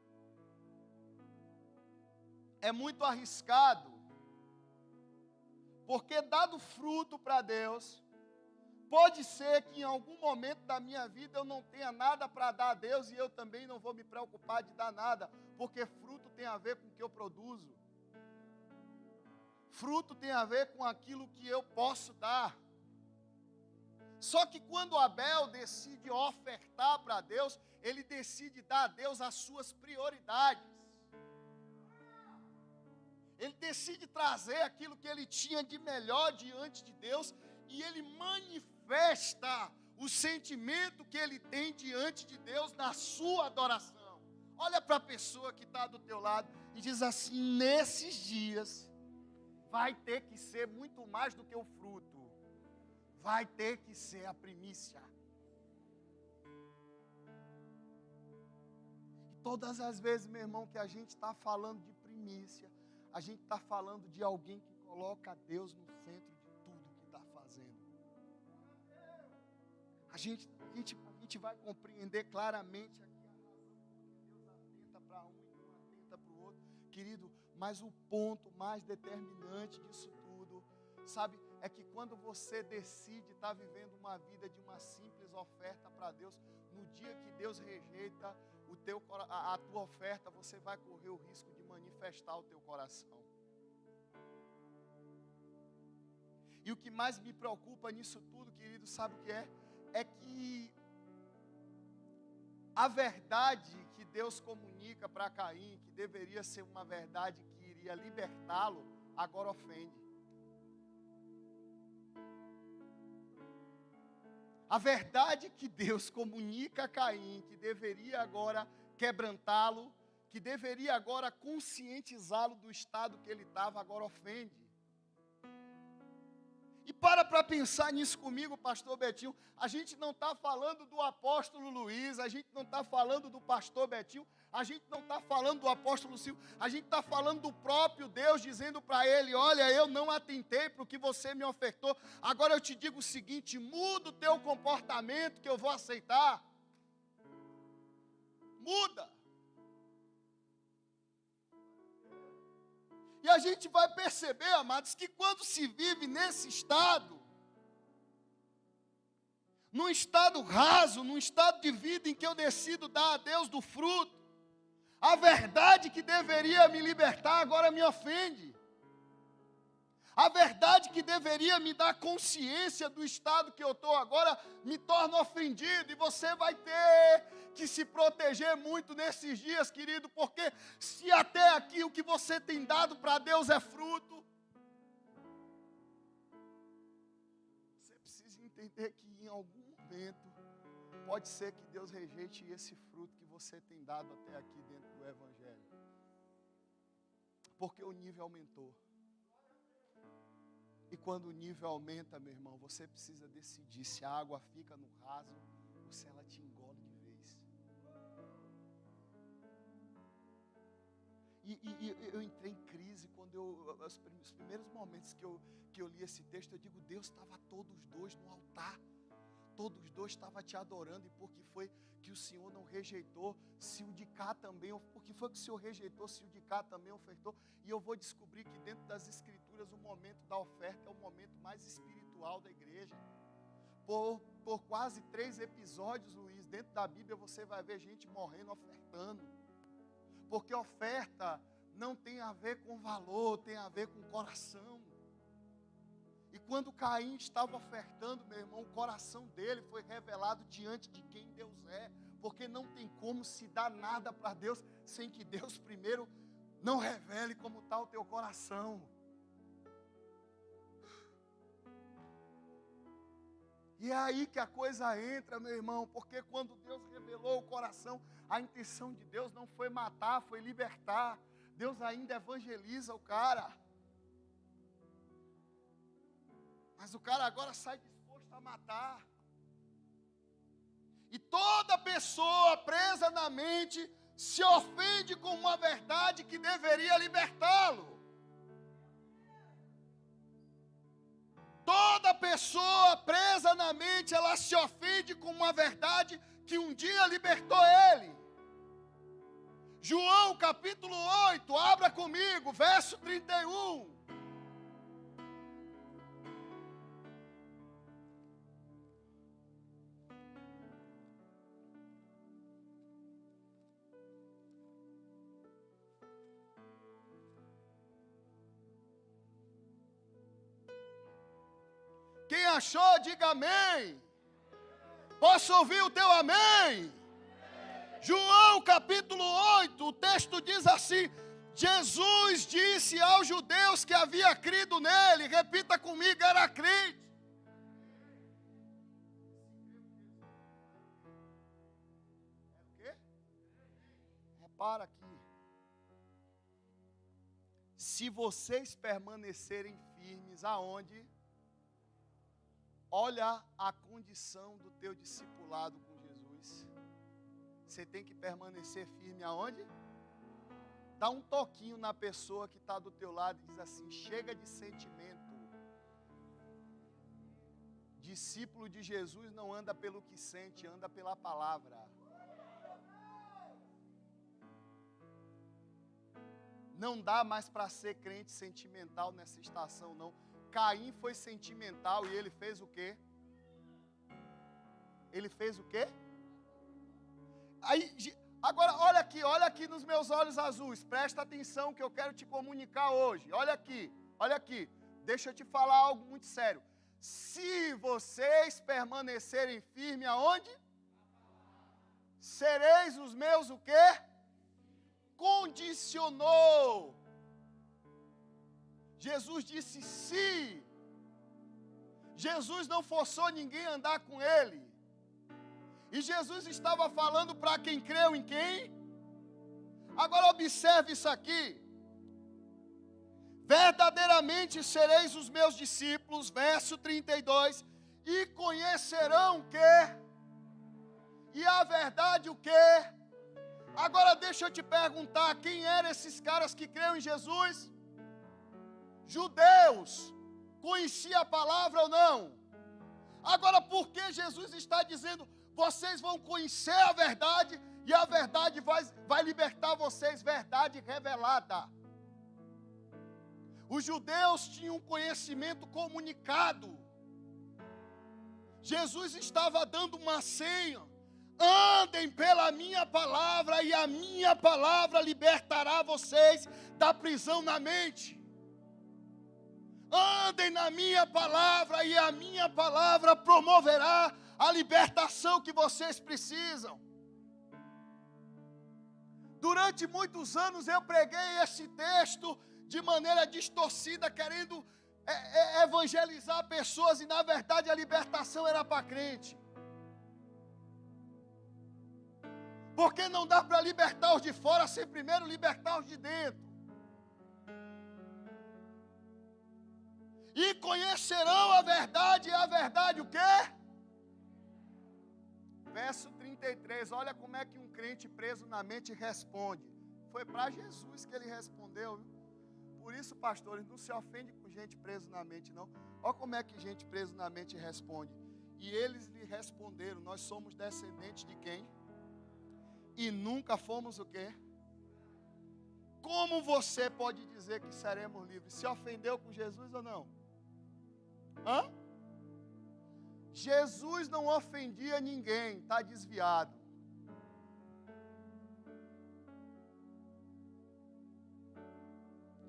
Speaker 2: é muito arriscado. Porque dado fruto para Deus, pode ser que em algum momento da minha vida eu não tenha nada para dar a Deus e eu também não vou me preocupar de dar nada, porque fruto tem a ver com o que eu produzo. Fruto tem a ver com aquilo que eu posso dar. Só que quando Abel decide ofertar para Deus, ele decide dar a Deus as suas prioridades. Ele decide trazer aquilo que ele tinha de melhor diante de Deus e ele manifesta o sentimento que ele tem diante de Deus na sua adoração. Olha para a pessoa que está do teu lado e diz assim: nesses dias vai ter que ser muito mais do que o fruto, vai ter que ser a primícia. E todas as vezes, meu irmão, que a gente está falando de primícia, a gente está falando de alguém que coloca Deus no centro de tudo que está fazendo. A gente vai compreender claramente aqui a razão porque Deus atenta para um e não atenta para o outro. Querido, mas o ponto mais determinante disso tudo, sabe, é que quando você decide estar vivendo uma vida de uma simples oferta para Deus, no dia que Deus rejeita a tua oferta, você vai correr o risco de manifestar o teu coração. E o que mais me preocupa nisso tudo, querido, sabe o que é? É que a verdade que Deus comunica para Caim, que deveria ser uma verdade que iria libertá-lo, agora ofende. A verdade que Deus comunica a Caim, que deveria agora quebrantá-lo, que deveria agora conscientizá-lo do estado que ele estava, agora ofende. E para pensar nisso comigo, pastor Betinho, a gente não está falando do apóstolo Luiz, a gente não está falando do pastor Betinho, a gente não está falando do apóstolo Silvio, a gente está falando do próprio Deus, dizendo para ele: olha, eu não atentei para o que você me ofertou, agora eu te digo o seguinte, muda o teu comportamento que eu vou aceitar. Muda. E a gente vai perceber, amados, que quando se vive nesse estado, num estado raso, num estado de vida em que eu decido dar a Deus do fruto, a verdade que deveria me libertar agora me ofende. A verdade que deveria me dar consciência do estado que eu estou agora me torna ofendido. E você vai ter que se proteger muito nesses dias, querido, porque se até aqui o que você tem dado para Deus é fruto, precisa entender que em algum momento pode ser que Deus rejeite esse fruto que você tem dado até aqui dentro do Evangelho. Porque o nível aumentou. E quando o nível aumenta, meu irmão, você precisa decidir se a água fica no raso ou se ela te engole de vez. E eu entrei em crise quando os primeiros momentos que eu li esse texto, eu digo, Deus, estava todos dois no altar. Todos dois estavam te adorando, e por que foi que o Senhor não rejeitou? Se o de cá também, por que foi que o Senhor rejeitou? Se o de cá também ofertou? E eu vou descobrir que dentro das Escrituras, o momento da oferta é o momento mais espiritual da igreja. Por quase 3 episódios, Luiz, dentro da Bíblia você vai ver gente morrendo ofertando. Porque oferta não tem a ver com valor, tem a ver com coração. E quando Caim estava ofertando, meu irmão, o coração dele foi revelado diante de quem Deus é. Porque não tem como se dar nada para Deus sem que Deus primeiro não revele como está o teu coração. E é aí que a coisa entra, meu irmão, porque quando Deus revelou o coração, a intenção de Deus não foi matar, foi libertar. Deus ainda evangeliza o cara. Mas o cara agora sai disposto a matar. E toda pessoa presa na mente se ofende com uma verdade que deveria libertá-lo. Toda pessoa presa na mente, ela se ofende com uma verdade que um dia libertou ele. João capítulo 8, abra comigo, verso 31. Quem achou, diga amém. Posso ouvir o teu amém? João capítulo 8, o texto diz assim: Jesus disse aos judeus que havia crido nele, repita comigo, era crente. É o quê? Repara aqui. Se vocês permanecerem firmes, aonde? Olha a condição do teu discipulado com Jesus. Você tem que permanecer firme aonde? Dá um toquinho na pessoa que está do teu lado e diz assim: chega de sentimento. Discípulo de Jesus não anda pelo que sente, anda pela palavra. Não dá mais para ser crente sentimental nessa estação, não. Caim foi sentimental e ele fez o quê? Ele fez o quê? Aí, agora, olha aqui nos meus olhos azuis. Presta atenção que eu quero te comunicar hoje. Olha aqui. Deixa eu te falar algo muito sério. Se vocês permanecerem firmes aonde? Sereis os meus o quê? Condicionou. Jesus disse se. Jesus não forçou ninguém a andar com ele. E Jesus estava falando para quem creu em quem? Agora observe isso aqui. Verdadeiramente sereis os meus discípulos, verso 32, e conhecerão o quê? E a verdade o quê? Agora deixa eu te perguntar, quem eram esses caras que creram em Jesus? Judeus. Conhecia a palavra ou não? Agora por que Jesus está dizendo, vocês vão conhecer a verdade e a verdade vai libertar vocês, verdade revelada. Os judeus tinham um conhecimento comunicado. Jesus estava dando uma senha. Andem pela minha palavra e a minha palavra libertará vocês da prisão na mente. Andem na minha palavra e a minha palavra promoverá a libertação que vocês precisam. Durante muitos anos eu preguei esse texto de maneira distorcida, querendo evangelizar pessoas e na verdade a libertação era para crente. Porque não dá para libertar os de fora sem primeiro libertar os de dentro. E conhecerão a verdade, e a verdade o quê? Verso 33, olha como é que um crente preso na mente responde. Foi para Jesus que ele respondeu, viu? Por isso, pastores, não se ofende com gente preso na mente, não. Olha como é que gente preso na mente responde. E eles lhe responderam, nós somos descendentes de quem? E nunca fomos o quê? Como você pode dizer que seremos livres? Se ofendeu com Jesus ou não? Hã? Jesus não ofendia ninguém, está desviado.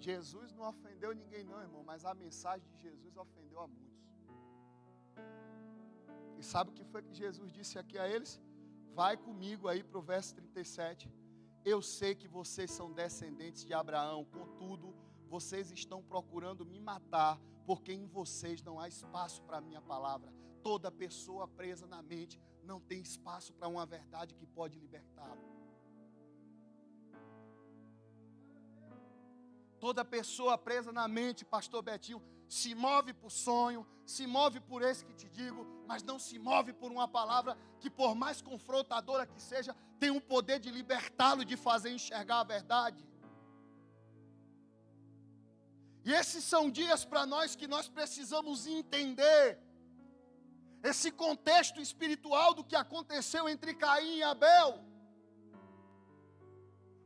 Speaker 2: Jesus não ofendeu ninguém não, irmão, mas a mensagem de Jesus ofendeu a muitos. E sabe o que foi que Jesus disse aqui a eles? Vai comigo aí para o verso 37. Eu sei que vocês são descendentes de Abraão, contudo, vocês estão procurando me matar, porque em vocês não há espaço para a minha palavra. Toda pessoa presa na mente não tem espaço para uma verdade que pode libertá-lo. Toda pessoa presa na mente, pastor Betinho, se move por sonho, se move por esse que te digo, mas não se move por uma palavra que, por mais confrontadora que seja, tem o poder de libertá-lo, de fazer enxergar a verdade. E esses são dias para nós que nós precisamos entender esse contexto espiritual do que aconteceu entre Caim e Abel.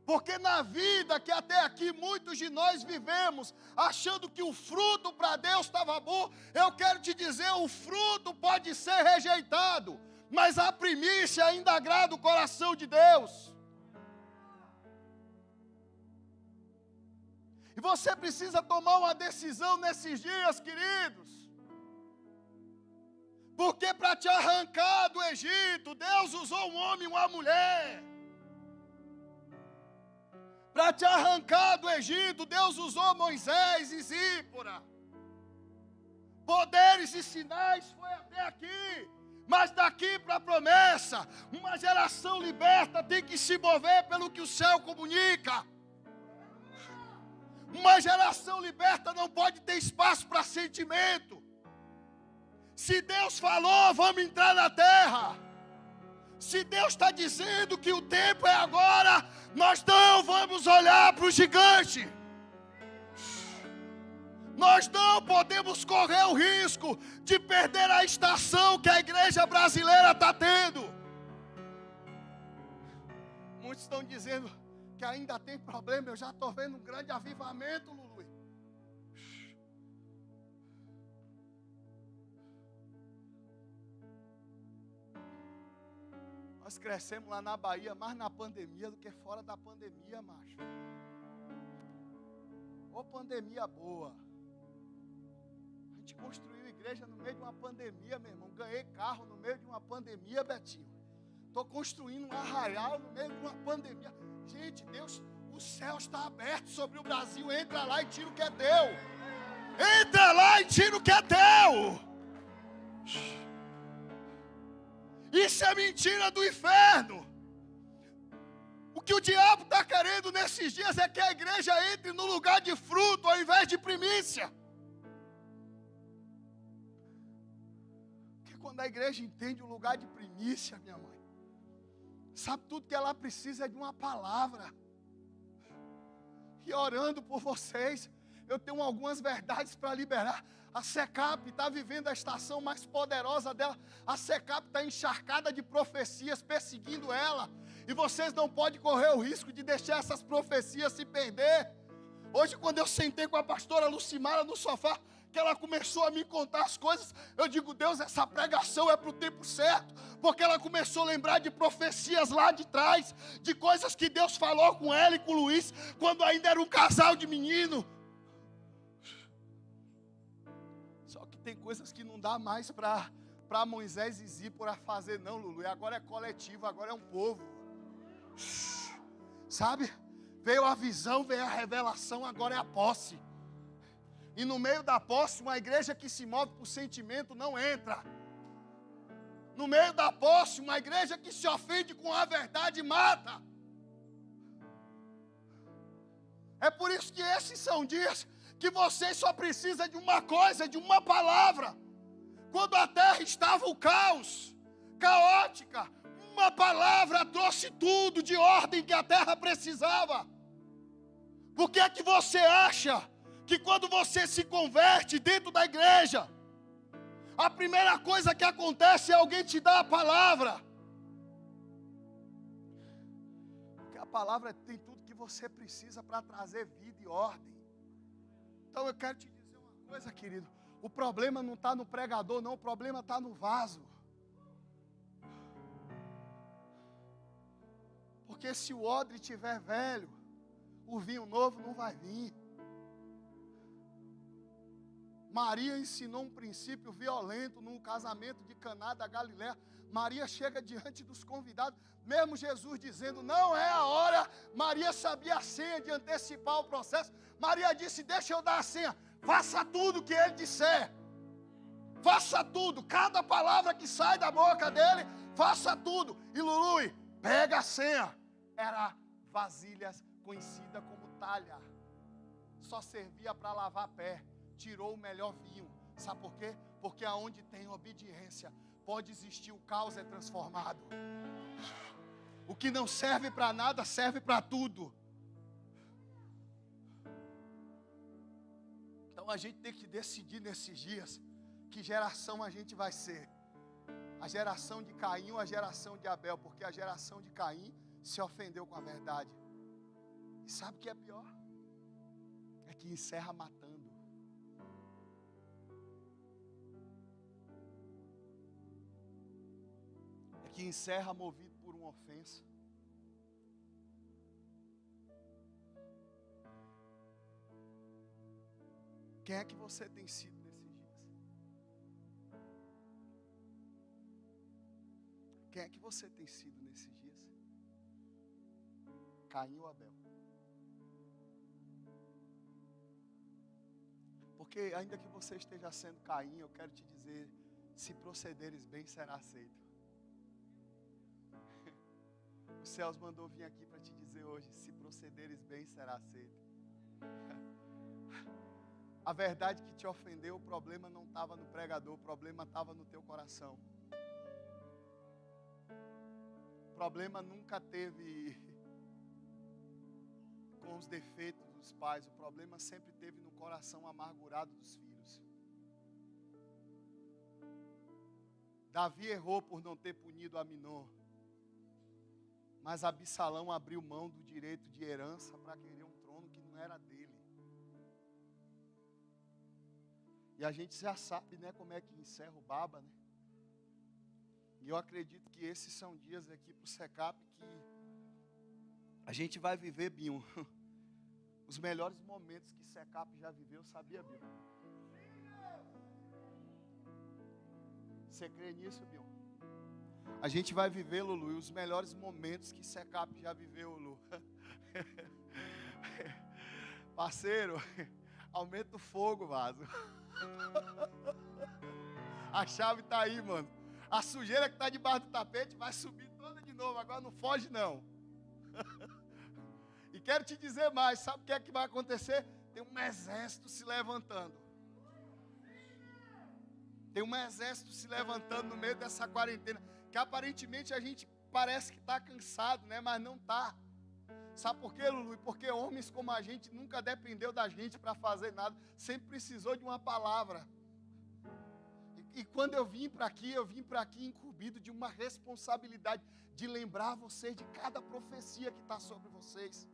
Speaker 2: Porque na vida que até aqui muitos de nós vivemos, achando que o fruto para Deus estava bom, eu quero te dizer, o fruto pode ser rejeitado, mas a primícia ainda agrada o coração de Deus. E você precisa tomar uma decisão nesses dias, queridos. Porque para te arrancar do Egito, Deus usou um homem e uma mulher. Para te arrancar do Egito, Deus usou Moisés e Zípora. Poderes e sinais foi até aqui. Mas daqui para a promessa, uma geração liberta tem que se mover pelo que o céu comunica. Uma geração liberta não pode ter espaço para sentimento. Se Deus falou, vamos entrar na terra. Se Deus está dizendo que o tempo é agora, nós não vamos olhar para o gigante. Nós não podemos correr o risco de perder a estação que a igreja brasileira está tendo. Muitos estão dizendo que ainda tem problema. Eu já estou vendo um grande avivamento, Lulu. Nós crescemos lá na Bahia, mais na pandemia do que fora da pandemia, macho. Ô pandemia boa. A gente construiu igreja no meio de uma pandemia, meu irmão. Ganhei carro no meio de uma pandemia, Betinho. Estou construindo um arraial no meio de uma pandemia. Gente, Deus, o céu está aberto sobre o Brasil. Entra lá e tira o que é teu. Entra lá e tira o que é teu. Isso é mentira do inferno. O que o diabo está querendo nesses dias é que a igreja entre no lugar de fruto ao invés de primícia. Porque quando a igreja entende o lugar de primícia, minha mãe, sabe, tudo que ela precisa é de uma palavra. E orando por vocês, eu tenho algumas verdades para liberar. A SECAP está vivendo a estação mais poderosa dela. A SECAP está encharcada de profecias perseguindo ela. E vocês não podem correr o risco de deixar essas profecias se perder. Hoje, quando eu sentei com a pastora Lucimara no sofá, que ela começou a me contar as coisas, eu digo, Deus, essa pregação é para o tempo certo. Porque ela começou a lembrar de profecias lá de trás, de coisas que Deus falou com ela e com o Luiz, quando ainda era um casal de menino. Só que tem coisas que não dá mais para Moisés e Zípora fazer não, Lulu. E agora é coletivo, agora é um povo. Sabe? Veio a visão, veio a revelação, agora é a posse. E no meio da posse, uma igreja que se move por sentimento não entra. No meio da posse, uma igreja que se ofende com a verdade mata. É por isso que esses são dias que vocês só precisam de uma coisa, de uma palavra. Quando a terra estava o caos, caótica, uma palavra trouxe tudo de ordem que a terra precisava. Por que é que você acha que quando você se converte dentro da igreja, a primeira coisa que acontece é alguém te dar a palavra? Porque a palavra tem tudo que você precisa para trazer vida e ordem. Então eu quero te dizer uma coisa, querido. O problema não está no pregador, não. O problema está no vaso. Porque se o odre estiver velho, o vinho novo não vai vir. Maria ensinou um princípio violento no casamento de Caná da Galileia. Maria chega diante dos convidados, mesmo Jesus dizendo, não é a hora. Maria sabia a senha de antecipar o processo. Maria disse, deixa eu dar a senha. Faça tudo o que ele disser. Faça tudo. Cada palavra que sai da boca dele, faça tudo. E Lului, pega a senha. Era vasilhas conhecida como talha. Só servia para lavar pé. Tirou o melhor vinho. Sabe por quê? Porque aonde tem obediência, pode existir o caos é transformado. O que não serve para nada, serve para tudo. Então a gente tem que decidir nesses dias que geração a gente vai ser. A geração de Caim ou a geração de Abel? Porque a geração de Caim se ofendeu com a verdade. E sabe o que é pior? É que encerra matando. É que encerra movido por uma ofensa. Quem é que você tem sido nesses dias? Quem é que você tem sido nesses dias? Caim ou Abel? Porque ainda que você esteja sendo Caim, eu quero te dizer, se procederes bem, será aceito. O Céus mandou vir aqui para te dizer hoje, se procederes bem, será aceito. A verdade que te ofendeu, o problema não estava no pregador, o problema estava no teu coração. O problema nunca teve com os defeitos dos pais, o problema sempre teve no coração amargurado dos filhos. Davi errou por não ter punido Aminon, mas Absalão abriu mão do direito de herança para querer um trono que não era dele. E a gente já sabe, né, como é que encerra o baba, né? E eu acredito que esses são dias aqui para o Secap que a gente vai viver, Binho, os melhores momentos que Secap já viveu, sabia, Binho? Você crê nisso, Binho? A gente vai viver, Lulu, os melhores momentos que Secap já viveu, Lulu. Parceiro, aumenta o fogo, vaso. A chave está aí, mano. A sujeira que está debaixo do tapete vai subir toda de novo. Agora não foge, não. E quero te dizer mais. Sabe o que é que vai acontecer? Tem um exército se levantando. Tem um exército se levantando no meio dessa quarentena. Que aparentemente a gente parece que está cansado, né? Mas não está. Sabe por quê, Lulu? Porque homens como a gente nunca dependeu da gente para fazer nada. Sempre precisou de uma palavra. E quando eu vim para aqui incumbido de uma responsabilidade de lembrar vocês de cada profecia que está sobre vocês.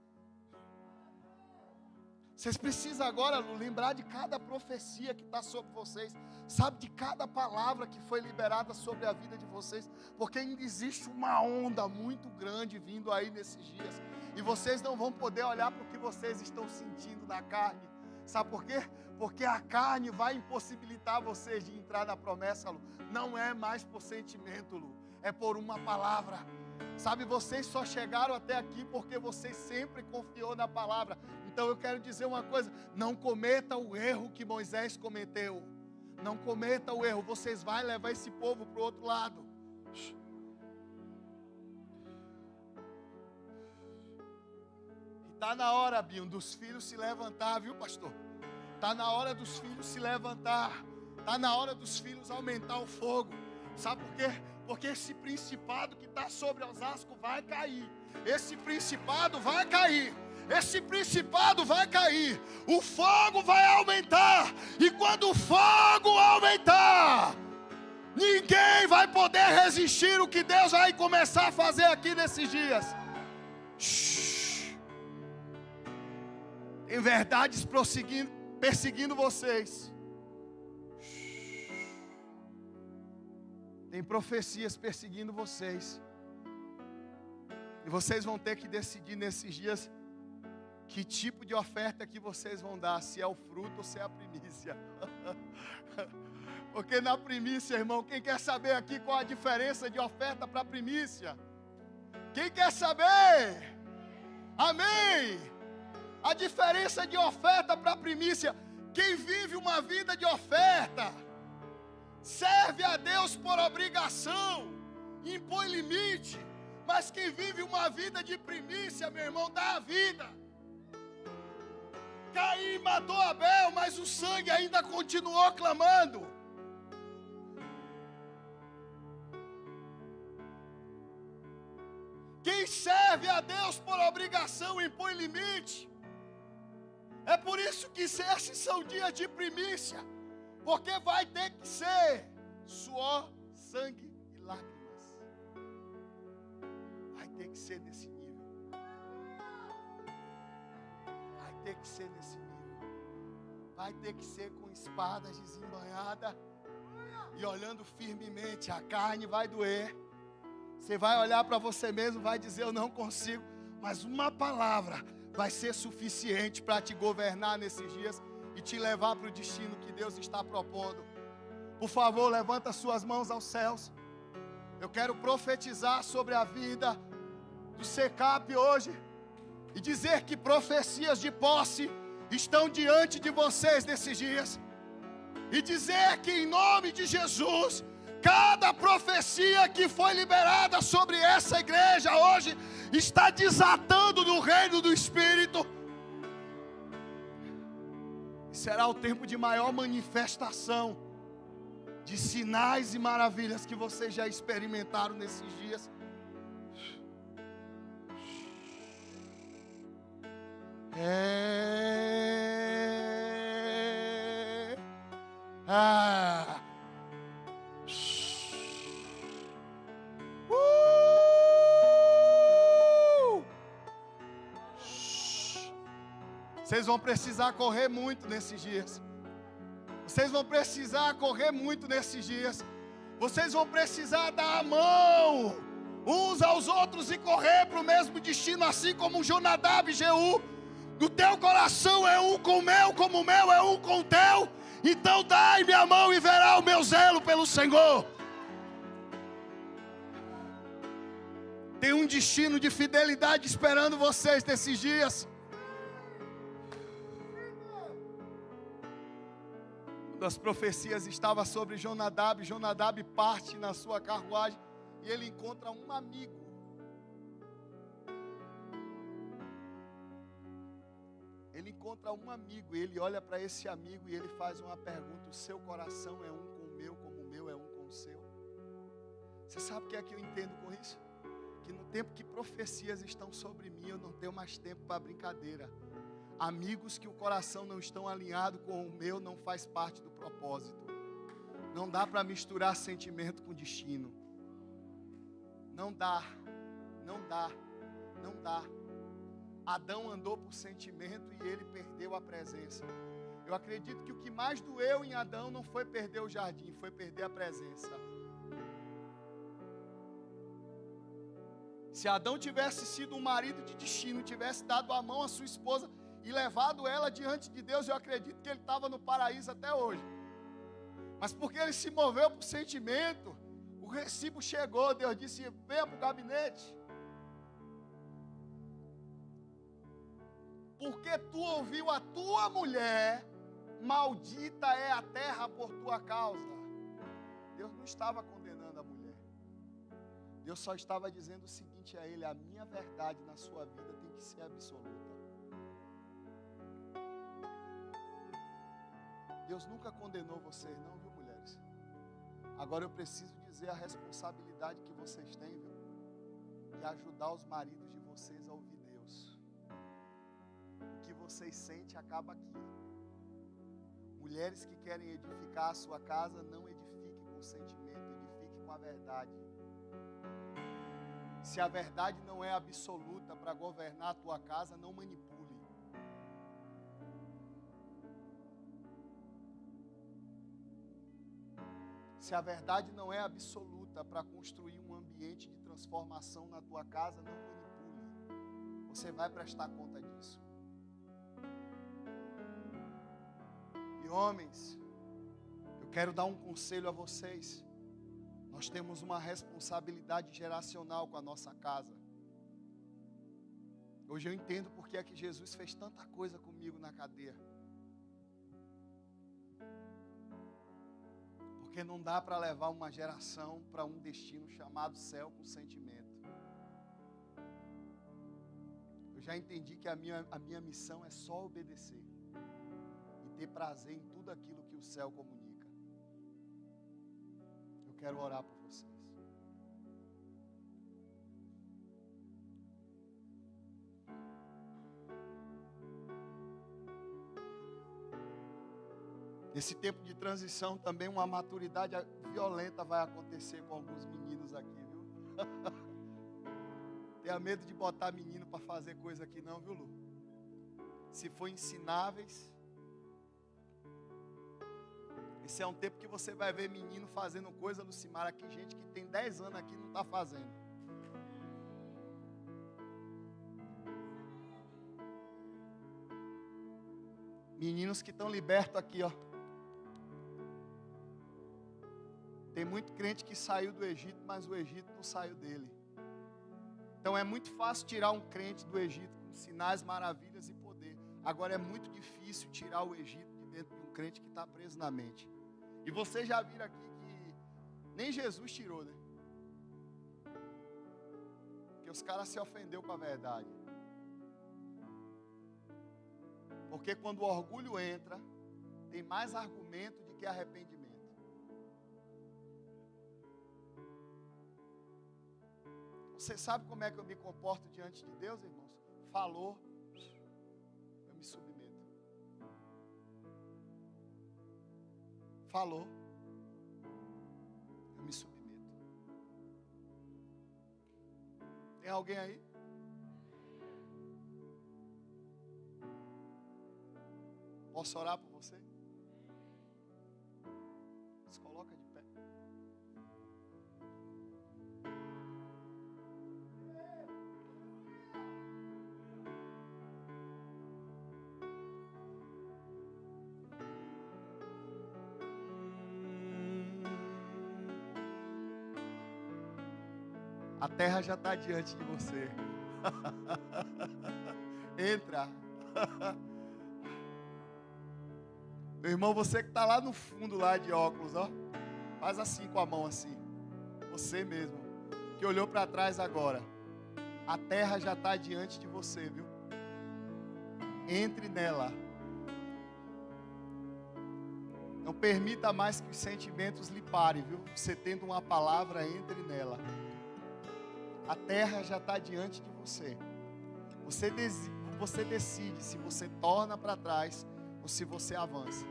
Speaker 2: Vocês precisam agora, Lu, lembrar de cada profecia que está sobre vocês. Sabe, de cada palavra que foi liberada sobre a vida de vocês. Porque ainda existe uma onda muito grande vindo aí nesses dias. E vocês não vão poder olhar para o que vocês estão sentindo na carne. Sabe por quê? Porque a carne vai impossibilitar vocês de entrar na promessa, Lu. Não é mais por sentimento, Lu. É por uma palavra. Sabe, vocês só chegaram até aqui porque vocês sempre confiou na palavra. Então eu quero dizer uma coisa: não cometa o erro que Moisés cometeu. Não cometa o erro. Vocês vão levar esse povo para o outro lado. E está na hora, Binho, dos filhos se levantar, viu, pastor? Está na hora dos filhos se levantar. Está na hora dos filhos aumentar o fogo. Sabe por quê? Porque esse principado que está sobre Osasco vai cair. Esse principado vai cair. Esse principado vai cair. O fogo vai aumentar. E quando o fogo aumentar, ninguém vai poder resistir o que Deus vai começar a fazer aqui nesses dias. Tem verdades perseguindo vocês. Tem profecias perseguindo vocês. E vocês vão ter que decidir nesses dias que tipo de oferta que vocês vão dar. Se é o fruto ou se é a primícia. Porque na primícia, irmão, quem quer saber aqui qual a diferença de oferta para primícia? Quem quer saber? Amém! A diferença de oferta para primícia. Quem vive uma vida de oferta serve a Deus por obrigação, impõe limite. Mas quem vive uma vida de primícia, meu irmão, dá a vida. Caim matou Abel, mas o sangue ainda continuou clamando. Quem serve a Deus por obrigação impõe limite. É por isso que esses são dias de primícia. Porque vai ter que ser suor, sangue e lágrimas. Vai ter que ser nesse nível. Vai ter que ser nesse nível. Vai ter que ser com espadas desembanhadas e olhando firmemente. A carne vai doer. Você vai olhar para você mesmo, vai dizer: eu não consigo. Mas uma palavra vai ser suficiente para te governar nesses dias e te levar para o destino que Deus está propondo. Por favor, levanta suas mãos aos céus. Eu quero profetizar sobre a vida do SECAP hoje e dizer que profecias de posse estão diante de vocês nesses dias. E dizer que em nome de Jesus, cada profecia que foi liberada sobre essa igreja hoje está desatando no reino do Espírito. E será o tempo de maior manifestação de sinais e maravilhas que vocês já experimentaram nesses dias. Vocês vão precisar correr muito nesses dias. Vocês vão precisar correr muito nesses dias. Vocês vão precisar dar a mão uns aos outros e correr para o mesmo destino, assim como Jonadab e Jeú. No teu coração é um com o meu, como o meu é um com o teu. Então dai-me a mão e verá o meu zelo pelo Senhor. Tem um destino de fidelidade esperando vocês nesses dias. As profecias estavam sobre Jonadab. Jonadab parte na sua carruagem e ele encontra um amigo. Ele encontra um amigo e ele olha para esse amigo e ele faz uma pergunta: o seu coração é um com o meu, como o meu é um com o seu? Você sabe o que é que eu entendo com isso? Que no tempo que profecias estão sobre mim, eu não tenho mais tempo para brincadeira. Amigos que o coração não estão alinhado com o meu não faz parte do propósito. Não dá para misturar sentimento com destino. Não dá. Adão andou por sentimento e ele perdeu a presença. Eu acredito que o que mais doeu em Adão não foi perder o jardim, foi perder a presença. Se Adão tivesse sido um marido de destino, tivesse dado a mão à sua esposa e levado ela diante de Deus, eu acredito que ele estava no paraíso até hoje. Mas porque ele se moveu por sentimento, o recibo chegou, Deus disse: venha para o gabinete. porque tu ouviu a tua mulher, maldita é a terra por tua causa. Deus não estava condenando a mulher. Deus só estava dizendo o seguinte a ele: a minha verdade na sua vida tem que ser absoluta. Deus nunca condenou vocês, não, viu, mulheres? Agora eu preciso dizer a responsabilidade que vocês têm, viu? De ajudar os maridos de vocês a ouvir Deus. O que vocês sentem acaba aqui. Mulheres que querem edificar a sua casa, não edifique com sentimento, edifique com a verdade. Se a verdade não é absoluta para governar a tua casa, não manipule. Se a verdade não é absoluta para construir um ambiente de transformação na tua casa, não manipule. Você vai prestar conta disso. E homens, eu quero dar um conselho a vocês. Nós temos uma responsabilidade geracional com a nossa casa. Hoje eu entendo porque é que Jesus fez tanta coisa comigo na cadeia. Porque não dá para levar uma geração para um destino chamado céu com sentimento. Eu já entendi que a minha missão é só obedecer e ter prazer em tudo aquilo que o céu comunica. Eu quero orar por vocês. Nesse tempo de transição também uma maturidade violenta vai acontecer com alguns meninos aqui, viu? Tenha medo de botar menino para fazer coisa aqui não, viu, Lu? Se for ensináveis. Esse é um tempo que você vai ver menino fazendo coisa no Cimar aqui, gente que tem 10 anos aqui não está fazendo. Meninos que estão libertos aqui, ó. Tem muito crente que saiu do Egito, mas o Egito não saiu dele. Então é muito fácil tirar um crente do Egito com sinais, maravilhas e poder. Agora é muito difícil tirar o Egito de dentro de um crente que está preso na mente. E vocês já viram aqui que nem Jesus tirou, né? Porque os caras se ofenderam com a verdade. Porque quando o orgulho entra, tem mais argumento do que arrependimento. Você sabe como é que eu me comporto diante de Deus, irmãos? Falou, eu me submeto. Falou, eu me submeto. Tem alguém aí? Posso orar por você? Se coloca de pé. A terra já está diante de você. Entra. Meu irmão, você que está lá no fundo lá de óculos, ó, faz assim com a mão assim. Você mesmo, que olhou para trás agora. A terra já está diante de você, viu? Entre nela. Não permita mais que os sentimentos lhe parem, viu? Você tendo uma palavra, entre nela. A terra já está diante de você. Você decide se você torna para trás ou se você avança.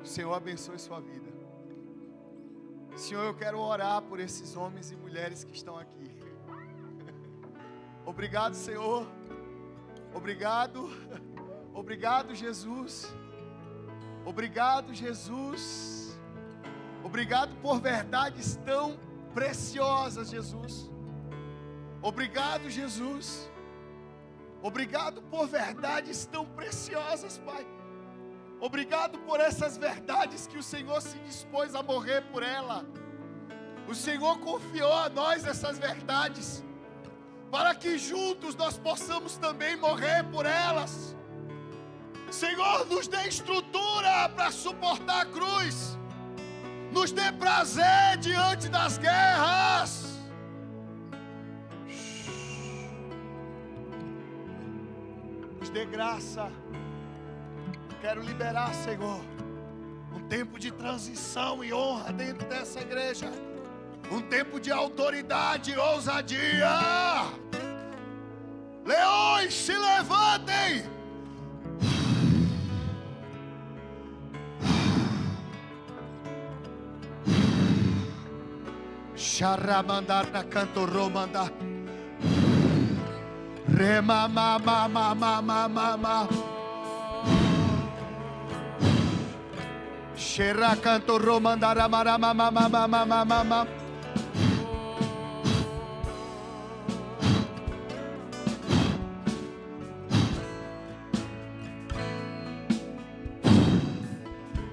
Speaker 2: O Senhor abençoe sua vida. Senhor, eu quero orar por esses homens e mulheres que estão aqui. Obrigado, Senhor. Obrigado. Obrigado, Jesus. Obrigado, Jesus. Obrigado por verdades tão preciosas, Jesus. Obrigado, Jesus. Obrigado por verdades tão preciosas, Pai. Obrigado por essas verdades que o Senhor se dispôs a morrer por ela. O Senhor confiou a nós essas verdades para que juntos nós possamos também morrer por elas. Senhor, nos dê estrutura para suportar a cruz, nos dê prazer diante das guerras. Nos dê graça. Quero liberar, Senhor, um tempo de transição e honra dentro dessa igreja, um tempo de autoridade e ousadia. Leões, se levantem. Charamandar na canto romanda. Rema mama mama mama. Xerra canto romandara mama mama mama mama.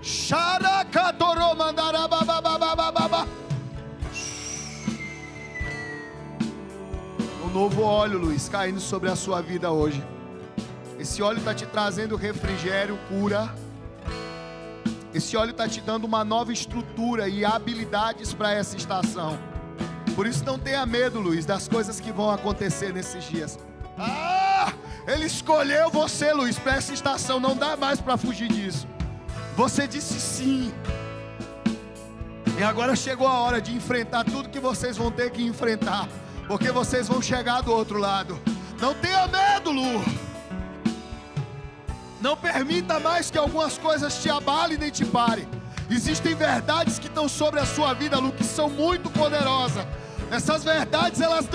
Speaker 2: Xara canto romandara baba baba baba. Novo óleo, Luiz, caindo sobre a sua vida hoje. Esse óleo está te trazendo refrigério, cura. Esse óleo está te dando uma nova estrutura e habilidades para essa estação. Por isso não tenha medo, Luiz, das coisas que vão acontecer nesses dias. Ele escolheu você, Luiz, para essa estação. Não dá mais para fugir disso. Você disse sim. E agora chegou a hora de enfrentar tudo que vocês vão ter que enfrentar, porque vocês vão chegar do outro lado. Não tenha medo, Lu. Não permita mais que algumas coisas te abalem nem te parem. Existem verdades que estão sobre a sua vida, Lu, que são muito poderosas. Essas verdades, elas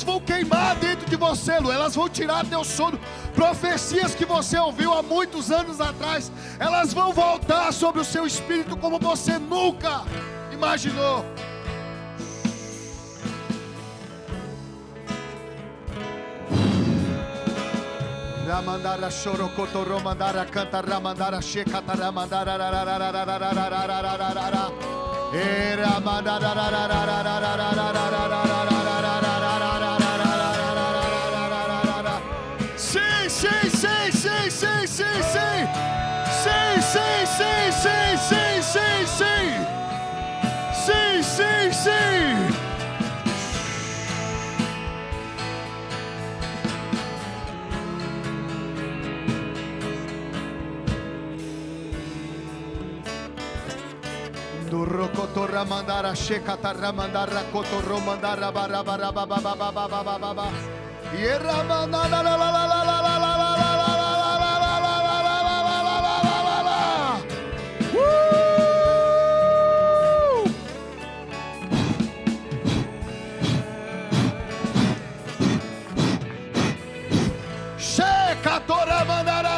Speaker 2: vão queimar dentro de você, Lu. Elas vão tirar teu sono. Profecias que você ouviu há muitos anos atrás, elas vão voltar sobre o seu espírito como você nunca imaginou. Ramandara chorocoto romandara canta ramandara checata ramandara era mandara. Sim, sim, sim, sim, sim, sim, sim. Sim, sim, sim, sim, sim, sim, sim. Sim, sim, sim. Rocotorra mandara checata ramandara cotorro mandara barabara baba e ramandara la la la la la la la la checatora mandara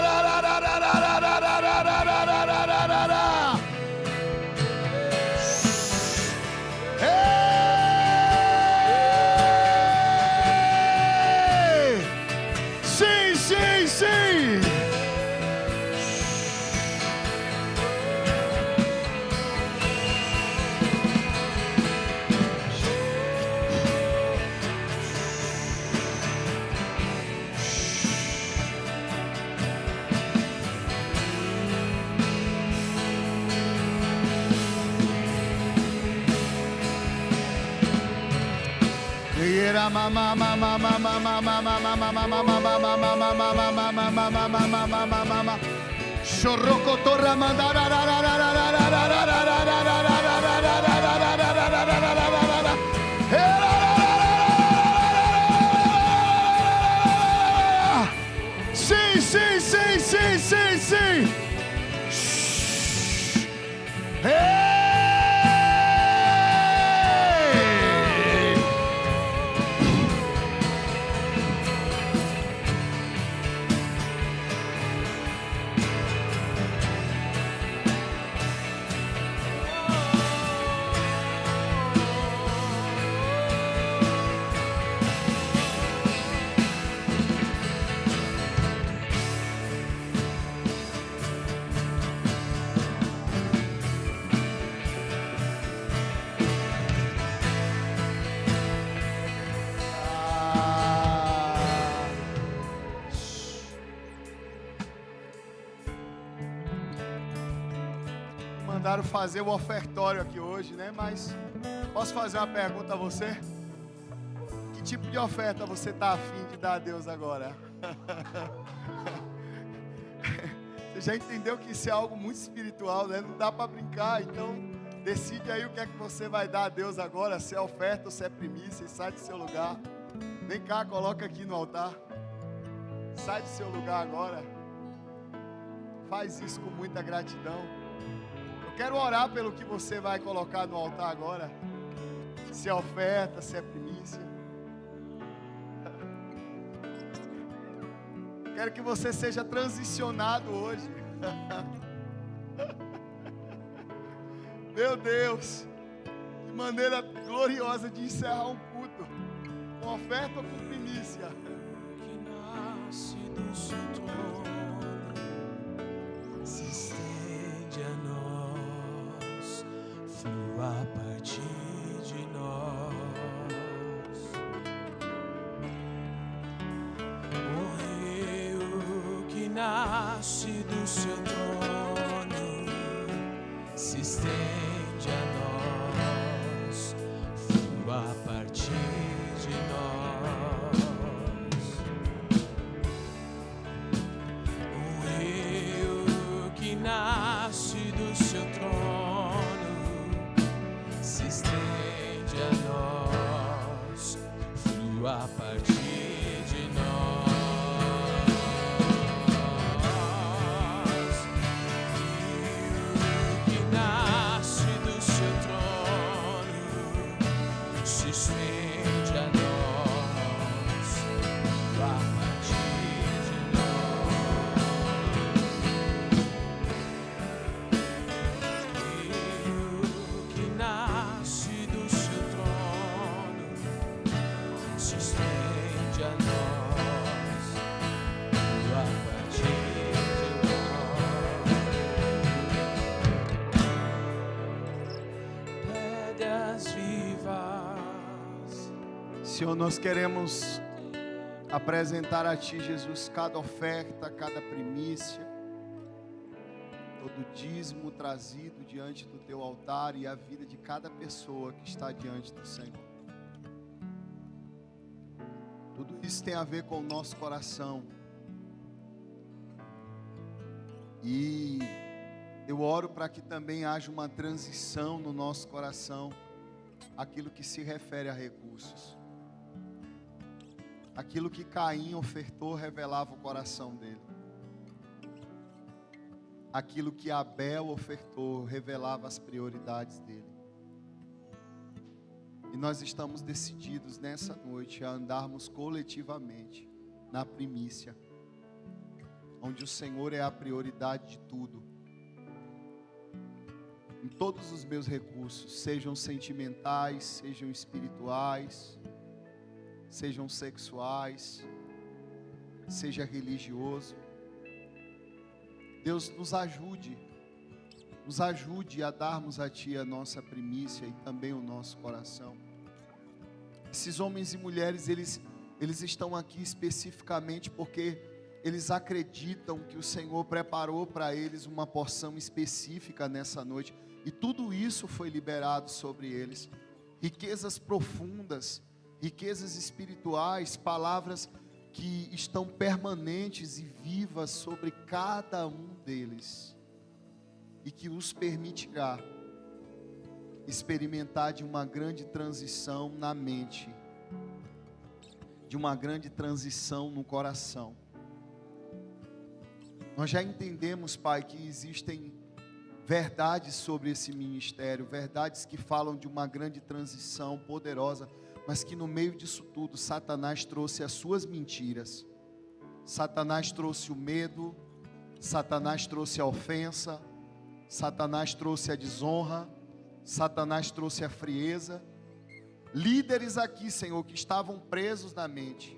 Speaker 2: mama mama mama mama mama mama chorrocotorra mandara sim, sim, sim, sim, sim, sim. mandaram fazer o ofertório aqui hoje, né? Mas posso fazer uma pergunta a você? Que tipo de oferta você está afim de dar a Deus agora? Você já entendeu que isso é algo muito espiritual, né? Não dá para brincar, então decide aí o que é que você vai dar a Deus agora, se é oferta ou se é primícia, e sai do seu lugar. Vem cá, coloca aqui no altar. Sai do seu lugar agora. Faz isso com muita gratidão. Eu quero orar pelo que você vai colocar no altar agora. Se é oferta, se é primícia. Quero que você seja transicionado hoje. Meu Deus, que maneira gloriosa de encerrar um culto, com oferta ou com primícia.
Speaker 3: Que nasce do seu trono se estende a nós, flua a partir de nós. O rio que nasce do seu trono se estende a nós, flua a partir de nós. O rio que nasce do seu trono se estende a nós, flua a partir de nós. Se estende a nós, a partir de nós. Que nasce do seu trono se estende a nós, a partir de nós. Pedras vivas.
Speaker 2: Senhor, nós queremos apresentar a Ti, Jesus, cada oferta, cada primícia, todo dízimo trazido diante do Teu altar e a vida de cada pessoa que está diante do Senhor. Tudo isso tem a ver com o nosso coração. E eu oro para que também haja uma transição no nosso coração, aquilo que se refere a recursos. Aquilo que Caim ofertou revelava o coração dele. Aquilo que Abel ofertou revelava as prioridades dele. E nós estamos decididos nessa noite a andarmos coletivamente na primícia, onde o Senhor é a prioridade de tudo. Em todos os meus recursos, sejam sentimentais, sejam espirituais, sejam sexuais, seja religioso. Deus nos ajude a darmos a Ti a nossa primícia e também o nosso coração. Esses homens e mulheres, eles estão aqui especificamente porque eles acreditam que o Senhor preparou para eles uma porção específica nessa noite, e tudo isso foi liberado sobre eles. Riquezas profundas, riquezas espirituais, palavras que estão permanentes e vivas sobre cada um deles, e que os permitirá experimentar de uma grande transição na mente, de uma grande transição no coração. Nós já entendemos, Pai, que existem verdades sobre esse ministério, verdades que falam de uma grande transição poderosa, mas que no meio disso tudo, Satanás trouxe as suas mentiras. Satanás trouxe o medo, Satanás trouxe a ofensa, Satanás trouxe a desonra, Satanás trouxe a frieza. Líderes aqui, Senhor, que estavam presos na mente,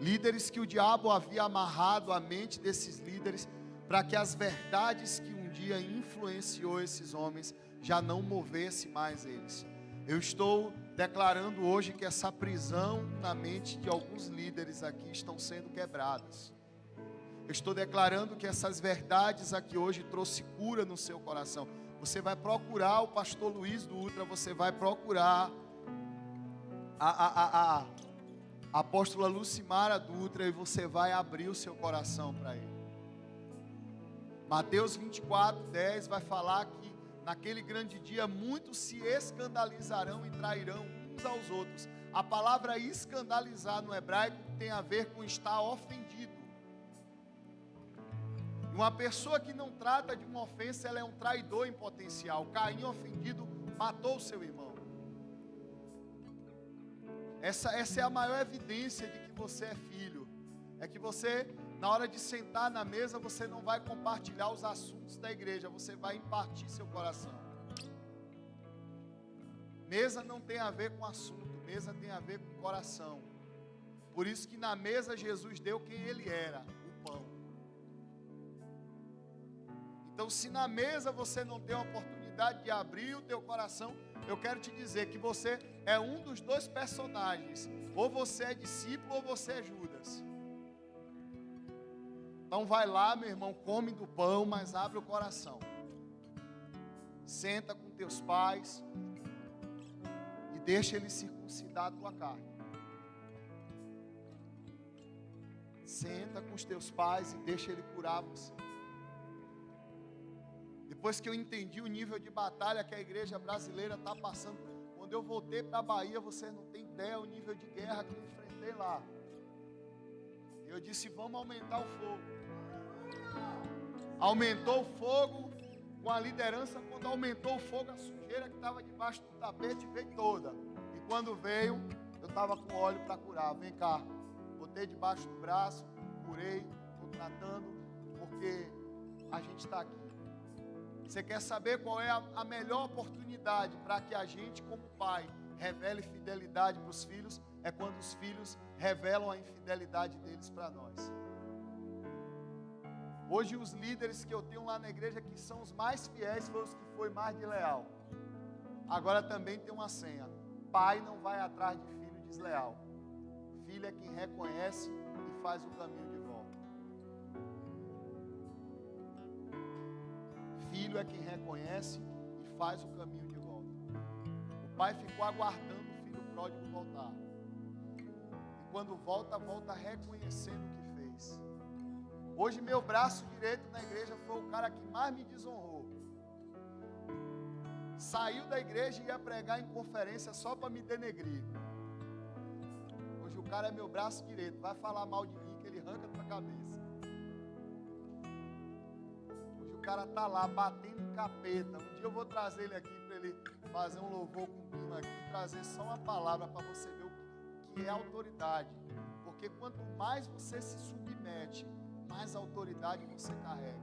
Speaker 2: líderes que o diabo havia amarrado a mente desses líderes, para que as verdades que um dia influenciou esses homens, já não movesse mais eles. Eu estou declarando hoje que essa prisão na mente de alguns líderes aqui estão sendo quebradas. Eu estou declarando que essas verdades aqui hoje trouxe cura no seu coração. você vai procurar o pastor Luiz Dutra, você vai procurar a apóstola Lucimara Dutra, e você vai abrir o seu coração para ele. Mateus 24:10 vai falar que naquele grande dia muitos se escandalizarão e trairão uns aos outros. A palavra escandalizar no hebraico tem a ver com estar ofendido. Uma pessoa que não trata de uma ofensa, ela é um traidor em potencial. Caim ofendido matou o seu irmão. Essa é a maior evidência de que você é filho. É que você, na hora de sentar na mesa, você não vai compartilhar os assuntos da igreja, você vai impartir seu coração. Mesa não tem a ver com assunto, mesa tem a ver com coração. Por isso que na mesa Jesus deu quem ele era, o pão. Então, se na mesa você não tem a oportunidade de abrir o teu coração, eu quero te dizer que você é um dos dois personagens. Ou você é discípulo ou você é Judas. Então vai lá, meu irmão, come do pão, mas abre o coração. Senta com teus pais e deixa eles circuncidar a tua carne. Senta com os teus pais e deixa ele curar você. Depois que eu entendi o nível de batalha que a igreja brasileira está passando, quando eu voltei para a Bahia, vocês não têm ideia o nível de guerra que eu enfrentei lá. Eu disse, vamos aumentar o fogo. Aumentou o fogo com a liderança. Quando aumentou o fogo, a sujeira que estava debaixo do tapete veio toda. E quando veio, eu estava com óleo para curar. Vem cá, botei debaixo do braço, curei, estou tratando, porque a gente está aqui. Você quer saber qual é a melhor oportunidade para que a gente, como pai, revele fidelidade para os filhos? É quando os filhos revelam a infidelidade deles para nós. Hoje os líderes que eu tenho lá na igreja, que são os mais fiéis, foram os que foi mais de leal. Agora também tem uma senha: pai não vai atrás de filho desleal. Filho é quem reconhece e faz o caminho de volta. Filho é quem reconhece e faz o caminho de volta. O pai ficou aguardando o filho pródigo voltar. E quando volta, volta reconhecendo o que fez. Hoje meu braço direito na igreja foi o cara que mais me desonrou. Saiu da igreja e ia pregar em conferência só para me denegrir. Hoje o cara é meu braço direito. Vai falar mal de mim que ele arranca a tua cabeça. O cara tá lá batendo em capeta. Um dia eu vou trazer ele aqui para ele fazer um louvor com o Bino aqui, trazer só uma palavra para você ver o que é autoridade. Porque quanto mais você se submete, mais autoridade você carrega.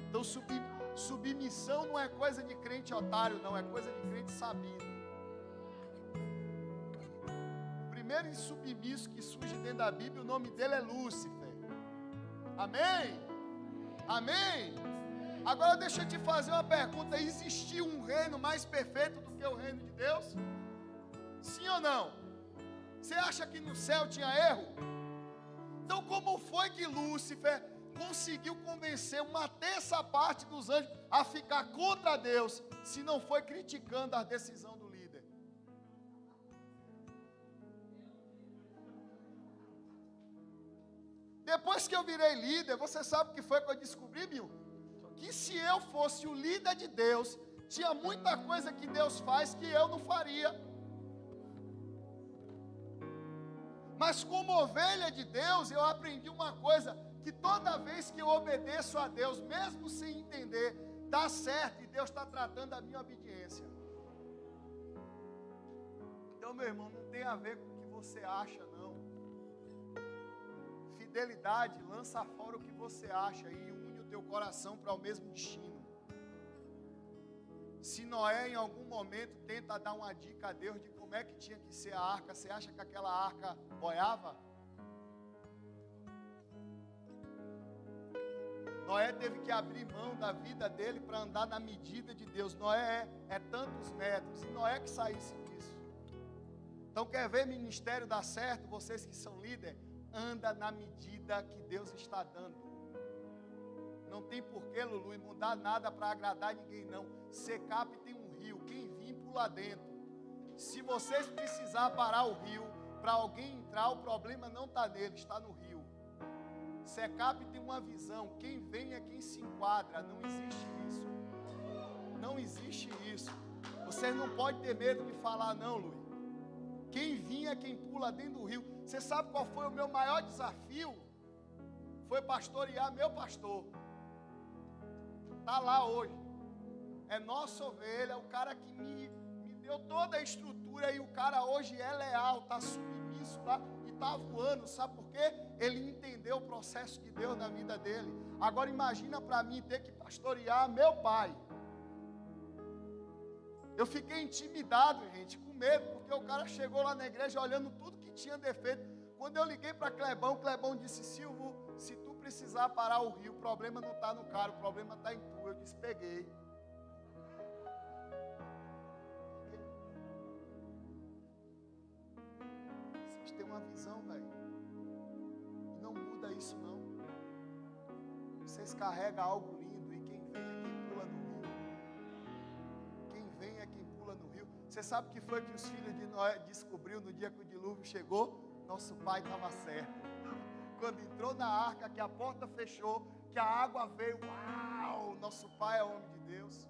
Speaker 2: Então submissão não é coisa de crente otário, não, é coisa de crente sabido. O primeiro insubmisso que surge dentro da Bíblia, o nome dele é Lúcifer. Amém? Amém? Agora deixa eu te fazer uma pergunta: existiu um reino mais perfeito do que o reino de Deus? Sim ou não? Você acha que no céu tinha erro? Então como foi que Lúcifer conseguiu convencer uma terça parte dos anjos a ficar contra Deus, se não foi criticando a decisão do líder? Depois que eu virei líder, você sabe o que foi que eu descobri, Bill? Que se eu fosse o líder de Deus, tinha muita coisa que Deus faz que eu não faria. Mas como ovelha de Deus, eu aprendi uma coisa: que toda vez que eu obedeço a Deus, mesmo sem entender, dá certo e Deus está tratando a minha obediência. Então, meu irmão, não tem a ver com o que você acha, não. Fidelidade lança fora o que você acha e une o teu coração para o mesmo destino. Se Noé em algum momento tenta dar uma dica a Deus de como é que tinha que ser a arca, você acha que aquela arca boiava? Noé teve que abrir mão da vida dele para andar na medida de Deus. Noé é tantos metros, e Noé que saísse disso. Então quer ver ministério dar certo? Vocês que são líderes, anda na medida que Deus está dando. Não tem porquê, Lulu, mudar nada para agradar ninguém, não. Secap tem um rio, quem vir pula dentro. Se vocês precisar parar o rio, para alguém entrar, o problema não está nele, está no rio. Secap tem uma visão, quem vem é quem se enquadra, não existe isso. Não existe isso. Vocês não podem ter medo de falar não, Luiz. Quem vinha é quem pula dentro do rio. Você sabe qual foi o meu maior desafio? Foi pastorear meu pastor. Está lá hoje. É nossa ovelha, o cara que me deu toda a estrutura e o cara hoje é leal, está submisso lá e está voando. Sabe por quê? Ele entendeu o processo de Deus na vida dele. Agora imagina para mim ter que pastorear meu pai. Eu fiquei intimidado, gente, com medo, porque o cara chegou lá na igreja olhando tudo que tinha defeito. Quando eu liguei para Clebão, Clebão disse: Silvio, se tu precisar parar o rio, o problema não está no cara, o problema está em tu. Eu disse: peguei. Vocês têm uma visão, velho. E não muda isso, não. Vocês carregam algo lindo e quem vem é quem pula no rio. Quem vem é quem pula no rio. Você sabe o que foi que os filhos de Noé descobriu no dia que o dilúvio chegou? Nosso pai estava certo. Quando entrou na arca, que a porta fechou, que a água veio, uau, nosso pai é homem de Deus.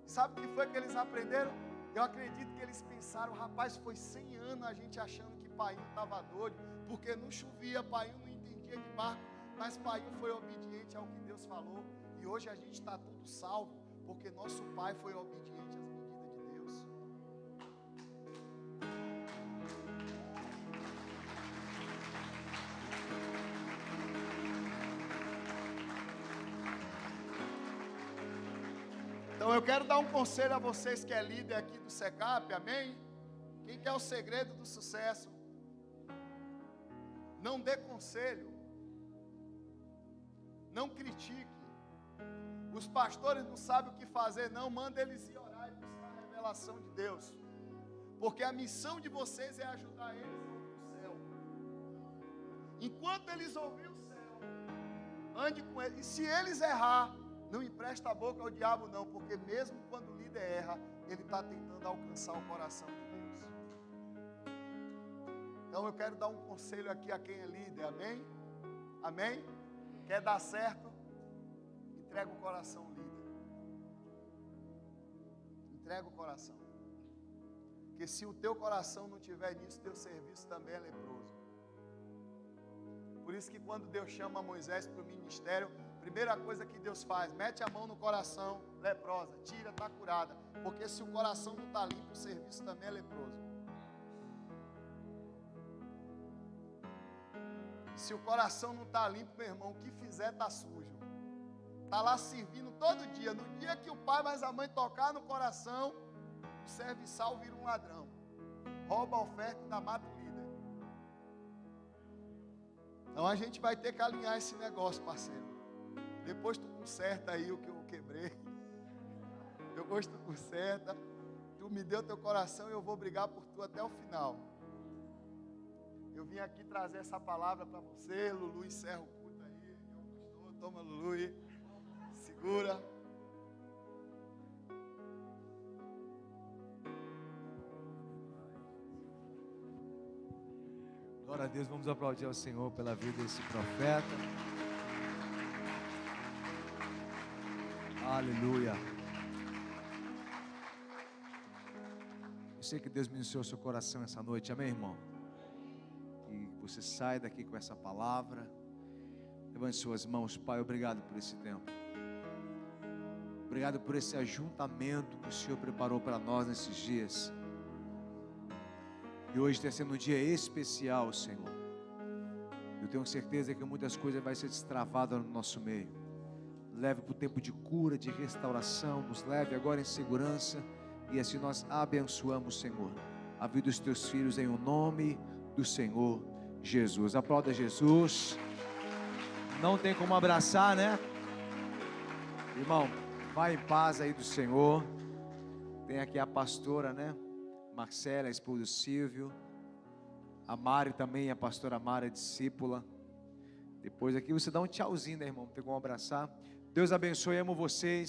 Speaker 2: Sabe o que foi que eles aprenderam? Eu acredito que eles pensaram: rapaz, foi 100 anos a gente achando que pai estava doido, porque não chovia, pai não entendia de barco, mas pai foi obediente ao que Deus falou, e hoje a gente está tudo salvo, porque nosso pai foi obediente às medidas de Deus. Então eu quero dar um conselho a vocês que é líder aqui do Secap, amém? Quem quer o segredo do sucesso? Não dê conselho, não critique. Os pastores não sabem o que fazer, não, manda eles ir orar e buscar a revelação de Deus, porque a missão de vocês é ajudar eles a ouvir o céu. Enquanto eles ouvirem o céu, ande com eles, e se eles errar, não empresta a boca ao diabo, não, porque mesmo quando o líder erra, ele está tentando alcançar o coração de Deus. Então eu quero dar um conselho aqui a quem é líder, amém? Amém? Quer dar certo? Entrega o coração, líder. Entrega o coração. Porque se o teu coração não tiver nisso, teu serviço também é leproso. Por isso que quando Deus chama Moisés para o ministério, primeira coisa que Deus faz, mete a mão no coração, leprosa, tira, está curada. Porque se o coração não está limpo, o serviço também é leproso. Se o coração não está limpo, meu irmão, o que fizer está sujo. Está lá servindo todo dia. No dia que o pai mais a mãe tocar no coração, o serviçal vira um ladrão. Rouba a oferta e ainda mata o líder. Então a gente vai ter que alinhar esse negócio, parceiro. Depois tu conserta aí o que eu quebrei. Depois tu conserta. Tu me deu teu coração e eu vou brigar por tu até o final. Eu vim aqui trazer essa palavra para você. Lulu, encerra o culto aí. Gostou? Toma, Lulu aí. Segura.
Speaker 1: Glória a Deus, vamos aplaudir ao Senhor pela vida desse profeta. Aleluia. Eu sei que Deus ministrou o seu coração essa noite, amém, irmão? Que você saia daqui com essa palavra. Levante suas mãos. Pai, obrigado por esse tempo. Obrigado por esse ajuntamento que o Senhor preparou para nós nesses dias. E hoje está sendo um dia especial, Senhor. Eu tenho certeza que muitas coisas vão ser destravadas no nosso meio. Leve para o tempo de cura, de restauração. Nos leve agora em segurança. E assim nós abençoamos, Senhor, a vida dos teus filhos em o nome do Senhor Jesus. Aplauda Jesus. Não tem como abraçar, né? Irmão, vai em paz aí do Senhor. Tem aqui a pastora, né? Marcela, a esposa do Silvio. A Mari também, a pastora Mari, a discípula. Depois aqui você dá um tchauzinho, né, irmão? Tem como abraçar. Deus abençoe, amo vocês.